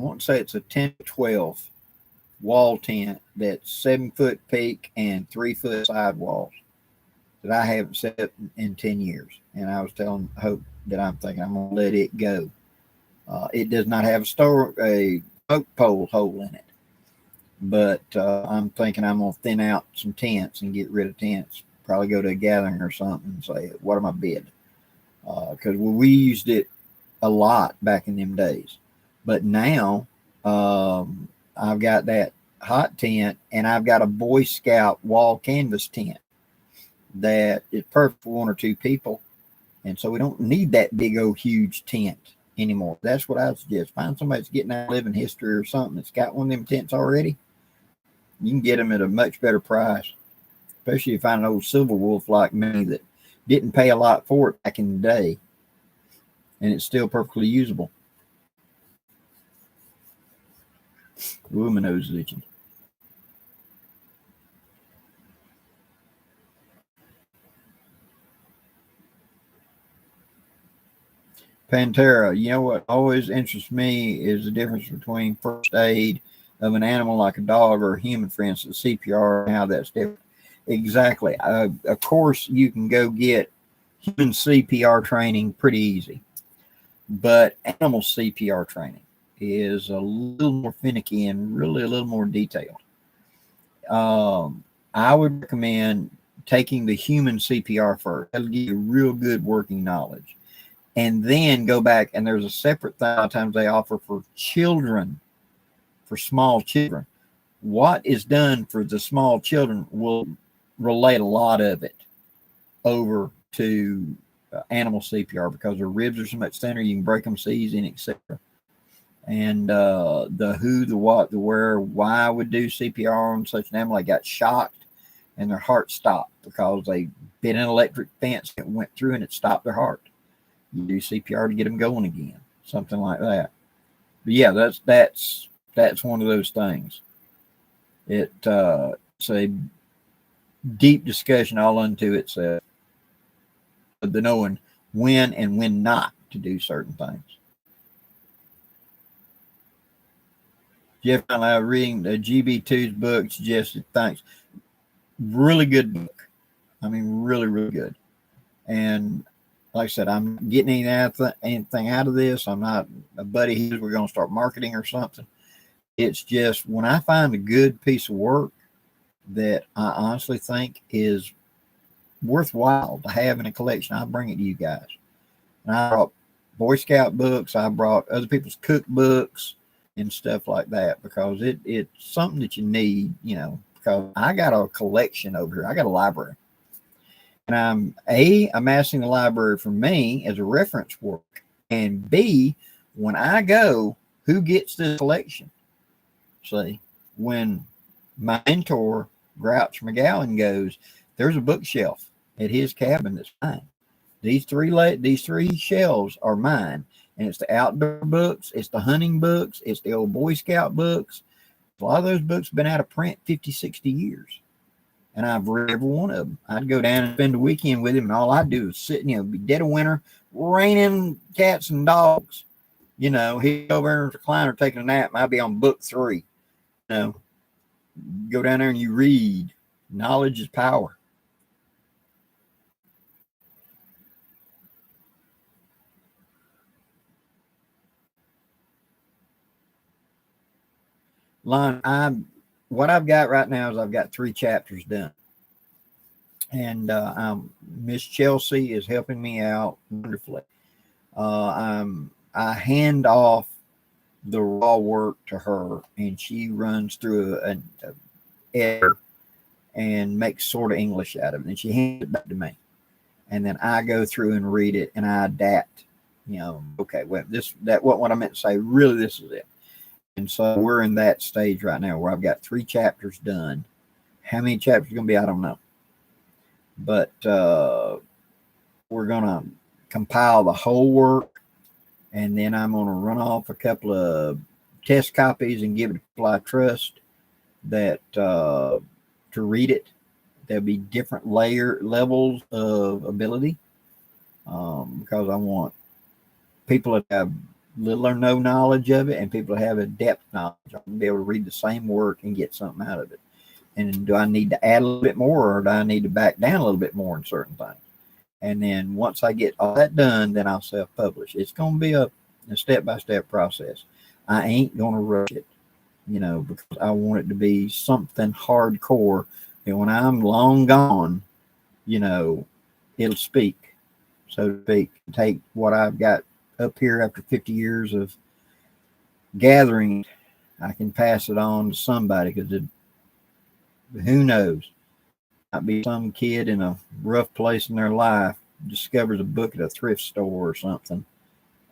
want to say it's a 10 to 12 wall tent that's 7-foot peak and 3-foot sidewalls that I haven't set up in 10 years. And I was telling Hope that I'm thinking I'm going to let it go. It does not have a smoke pole hole in it. But I'm thinking I'm going to thin out some tents and get rid of tents. Probably go to a gathering or something and say, what am I bid? Because we used it a lot back in them days. But now I've got that hot tent and I've got a Boy Scout wall canvas tent that is perfect for 1 or 2 people. And so we don't need that big old huge tent anymore. That's what I suggest. Find somebody that's getting out of living history or something that's got one of them tents already. You can get them at a much better price, especially if you find an old Silver Wolf like me that didn't pay a lot for it back in the day, and it's still perfectly usable. Ooh, my nose is itching. Pantera, you know what always interests me is the difference between first aid of an animal like a dog or a human, for instance, CPR, and how that's different. Exactly. Of course, you can go get human CPR training pretty easy, but animal CPR training is a little more finicky and really a little more detailed. I would recommend taking the human CPR first. That'll give you real good working knowledge. And then go back, and there's a separate thing a lot of times they offer for children, for small children. What is done for the small children will relate a lot of it over to animal CPR because their ribs are so much thinner, you can break them so easy, and etc. And the who, the what, the where, why I would do CPR on such an animal. I got shocked and their heart stopped because they bit an electric fence that went through and it stopped their heart. You do CPR to get them going again, something like that. But yeah, that's one of those things. It's a deep discussion all unto itself. The knowing when and when not to do certain things. Jeff, I reading the GB2's book, suggested thanks. Really good book. I mean, really, really good. And like I said, I'm getting anything out of this. I'm not a buddy here. We're going to start marketing or something. It's just when I find a good piece of work that I honestly think is worthwhile to have in a collection, I bring it to you guys. And I brought Boy Scout books. I brought other people's cookbooks and stuff like that because it's something that you need, because I got a collection over here. I got a library. And I'm amassing the library for me as a reference work. And B, when I go, who gets this collection? See, when my mentor, Grouch McGowan, goes, there's a bookshelf at his cabin that's mine. These three shelves are mine. And it's the outdoor books, it's the hunting books, it's the old Boy Scout books. A lot of those books have been out of print 50, 60 years. And I've read every one of them. I'd go down and spend a weekend with him, and all I'd do is sit, be dead of winter, raining cats and dogs. He'd go over in the recliner taking a nap, and I'd be on book 3. Go down there and you read. Knowledge is power. Lon, what I've got right now is I've got 3 chapters done. And Miss Chelsea is helping me out wonderfully. I hand off the raw work to her, and she runs through an editor and makes sort of English out of it. And she hands it back to me. And then I go through and read it, and I adapt. Okay, well, what I meant to say, really, this is it. And so we're in that stage right now where I've got 3 chapters done. How many chapters are going to be, I don't know. But we're going to compile the whole work, and then I'm going to run off a couple of test copies and give it to people I trust that to read it. There'll be different levels of ability because I want people that have little or no knowledge of it, and people have a depth knowledge. I'm gonna be able to read the same work and get something out of it. And do I need to add a little bit more, or do I need to back down a little bit more in certain things? And then once I get all that done, then I'll self-publish. It's going to be a step-by-step process. I ain't going to rush it, because I want it to be something hardcore. And when I'm long gone, it'll speak, so to speak. Take what I've got up here after 50 years of gathering, I can pass it on to somebody, because who knows? Might be some kid in a rough place in their life discovers a book at a thrift store or something,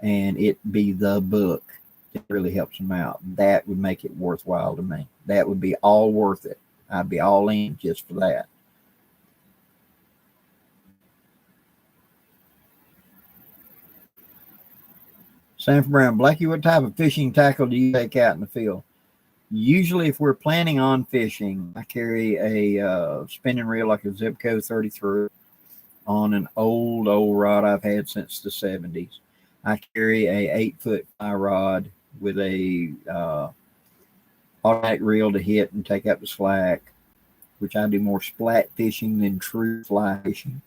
and it be the book that really helps them out. That would make it worthwhile to me. That would be all worth it. I'd be all in just for that. Sanford Brown, Blackie, what type of fishing tackle do you take out in the field? Usually, if we're planning on fishing, I carry a spinning reel like a Zipco 33 on an old rod I've had since the 70s. I carry a 8-foot fly rod with a automatic reel to hit and take up the slack, which I do more splat fishing than true fly fishing.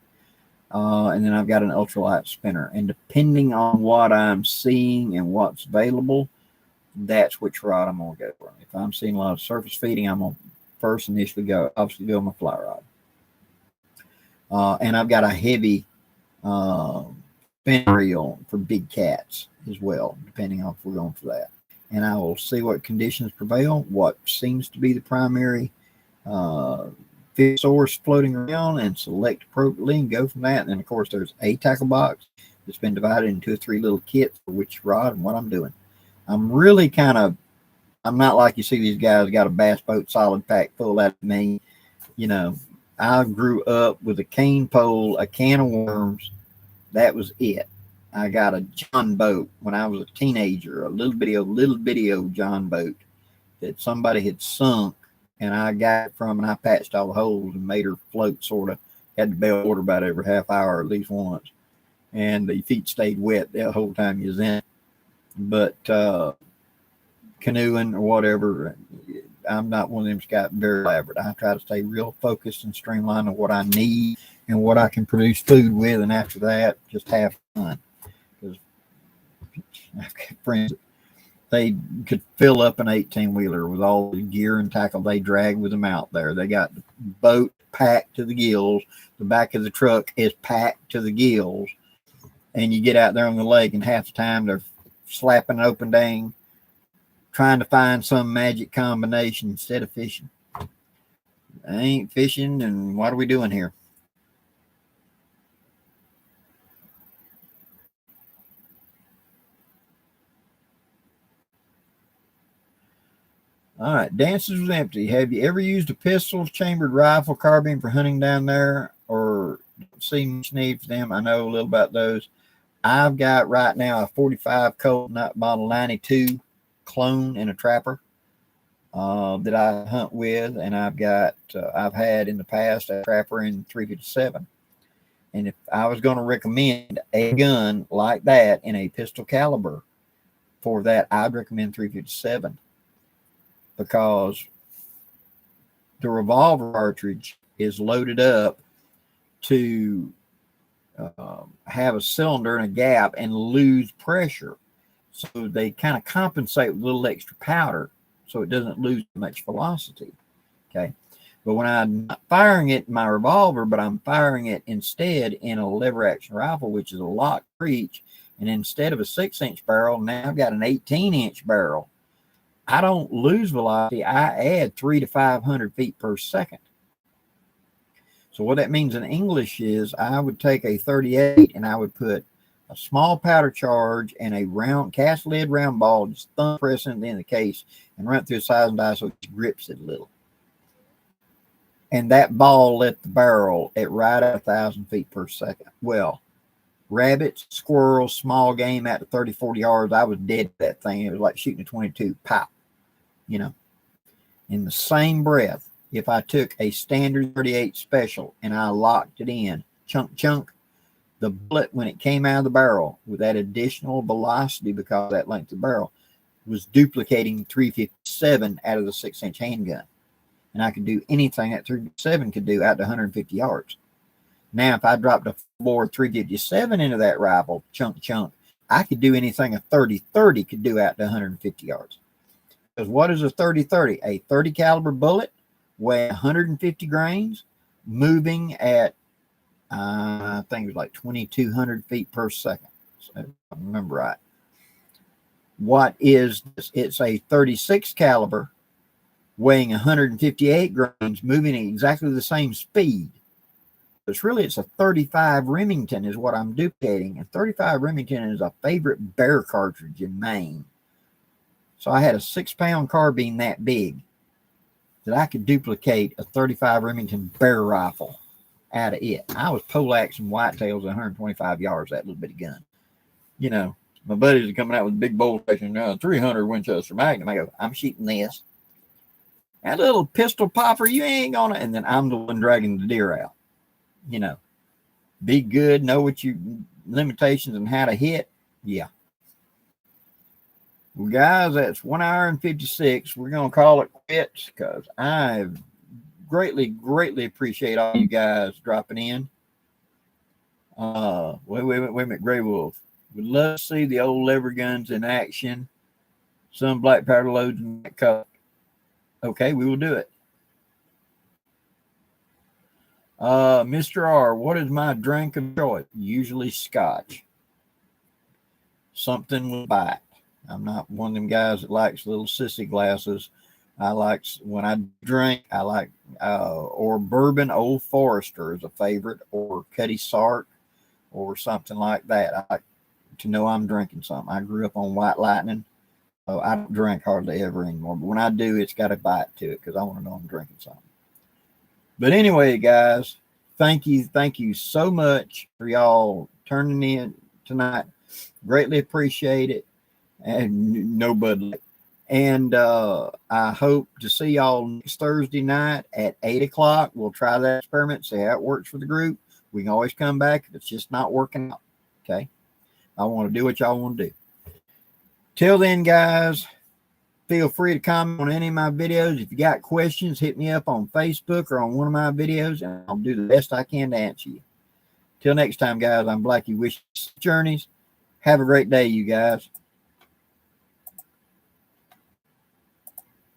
And then I've got an ultralight spinner. And depending on what I'm seeing and what's available, that's which rod I'm going to go for. If I'm seeing a lot of surface feeding, I'm going to first initially go my fly rod. And I've got a heavy spin reel for big cats as well, depending on if we're going for that. And I will see what conditions prevail, what seems to be the primary fish source floating around, and select appropriately and go from that. And then, of course, there's a tackle box that's been divided into 2 or 3 little kits for which rod and what I'm doing. I'm really I'm not like you see these guys got a bass boat solid pack full out of me. I grew up with a cane pole, a can of worms. That was it. I got a John boat when I was a teenager, a little bitty old John boat that somebody had sunk, and I got it from, and I patched all the holes and made her float, sort of. Had to bail water about every half hour at least once. And the feet stayed wet the whole time you was in it. But canoeing or whatever, I'm not one of them that's got very elaborate. I try to stay real focused and streamlined on what I need and what I can produce food with, and after that, just have fun. Because I've got friends, they could fill up an 18-wheeler with all the gear and tackle they drag with them out there. They got the boat packed to the gills. The back of the truck is packed to the gills. And you get out there on the lake, and half the time they're slapping an open dang, trying to find some magic combination instead of fishing. I ain't fishing, and what are we doing here? All right, dances with empty. Have you ever used a pistol, chambered rifle, carbine for hunting down there, or see much need for them? I know a little about those. I've got right now a 45 Colt Model 92 clone and a trapper that I hunt with, and I've had in the past a trapper in 357. And if I was going to recommend a gun like that in a pistol caliber for that, I'd recommend 357, because the revolver cartridge is loaded up to have a cylinder and a gap and lose pressure. So they kind of compensate with a little extra powder so it doesn't lose much velocity. Okay. But when I'm not firing it in my revolver, but I'm firing it instead in a lever action rifle, which is a locked breech, and instead of a 6-inch barrel, now I've got an 18-inch barrel. I don't lose velocity. I add 300 to 500 feet per second. So what that means in English is I would take a 38 and I would put a small powder charge and a round cast lead round ball, just thumb press into the end of the case and run it through a size and die so it grips it a little. And that ball let the barrel at right at 1,000 feet per second. Well, rabbits, squirrels, small game out to 30, 40 yards, I was dead to that thing. It was like shooting a 22, pop. In the same breath, if I took a standard 38 special and I locked it in, chunk, the bullet, when it came out of the barrel with that additional velocity because of that length of barrel, was duplicating 357 out of the 6-inch handgun. And I could do anything that 357 could do out to 150 yards. Now, if I dropped a bore 357 into that rifle, chunk, I could do anything a 30-30 could do out to 150 yards. Because what is a 30-30? A 30 caliber bullet weighing 150 grains, moving at, I think it was like 2,200 feet per second. So if I remember right. What is this? It's a 36 caliber weighing 158 grains, moving at exactly the same speed. It's a 35 Remington is what I'm duplicating. And 35 Remington is a favorite bear cartridge in Maine. So I had a 6-pound carbine that big that I could duplicate a 35 Remington bear rifle out of it. I was poleaxing whitetails at 125 yards, that little bitty gun. You know, my buddies are coming out with big bolt action, 300 Winchester Magnum. I go, I'm shooting this. That little pistol popper, you ain't gonna. And then I'm the one dragging the deer out. You know, be good, know what your limitations and how to hit. Yeah. Well, guys, that's 1 hour and 56. We're going to call it quits because I greatly appreciate all you guys dropping in. Wait a minute, Gray Wolf. We'd love to see the old lever guns in action. Some black powder loads in that cup. Okay, we will do it. Mr. R, what is my drink of choice? Usually scotch. Something with bite. I'm not one of them guys that likes little sissy glasses. I like, when I drink, I like, or bourbon Old Forester is a favorite, or Cutty Sark, or something like that. I like to know I'm drinking something. I grew up on White Lightning. I don't drink hardly ever anymore, but when I do, it's got a bite to it because I want to know I'm drinking something. But anyway, guys, thank you so much for y'all turning in tonight. Greatly appreciate it. And no Bud Light. And I hope to see y'all next Thursday night at 8 o'clock. We'll try that experiment, see how it works for the group. We can always come back if it's just not working out. Okay? I want to do what y'all want to do. Till then, guys, feel free to comment on any of my videos. If you got questions, hit me up on Facebook or on one of my videos, and I'll do the best I can to answer you. Till next time, guys, I'm Blackie. Wish you journeys. Have a great day, you guys.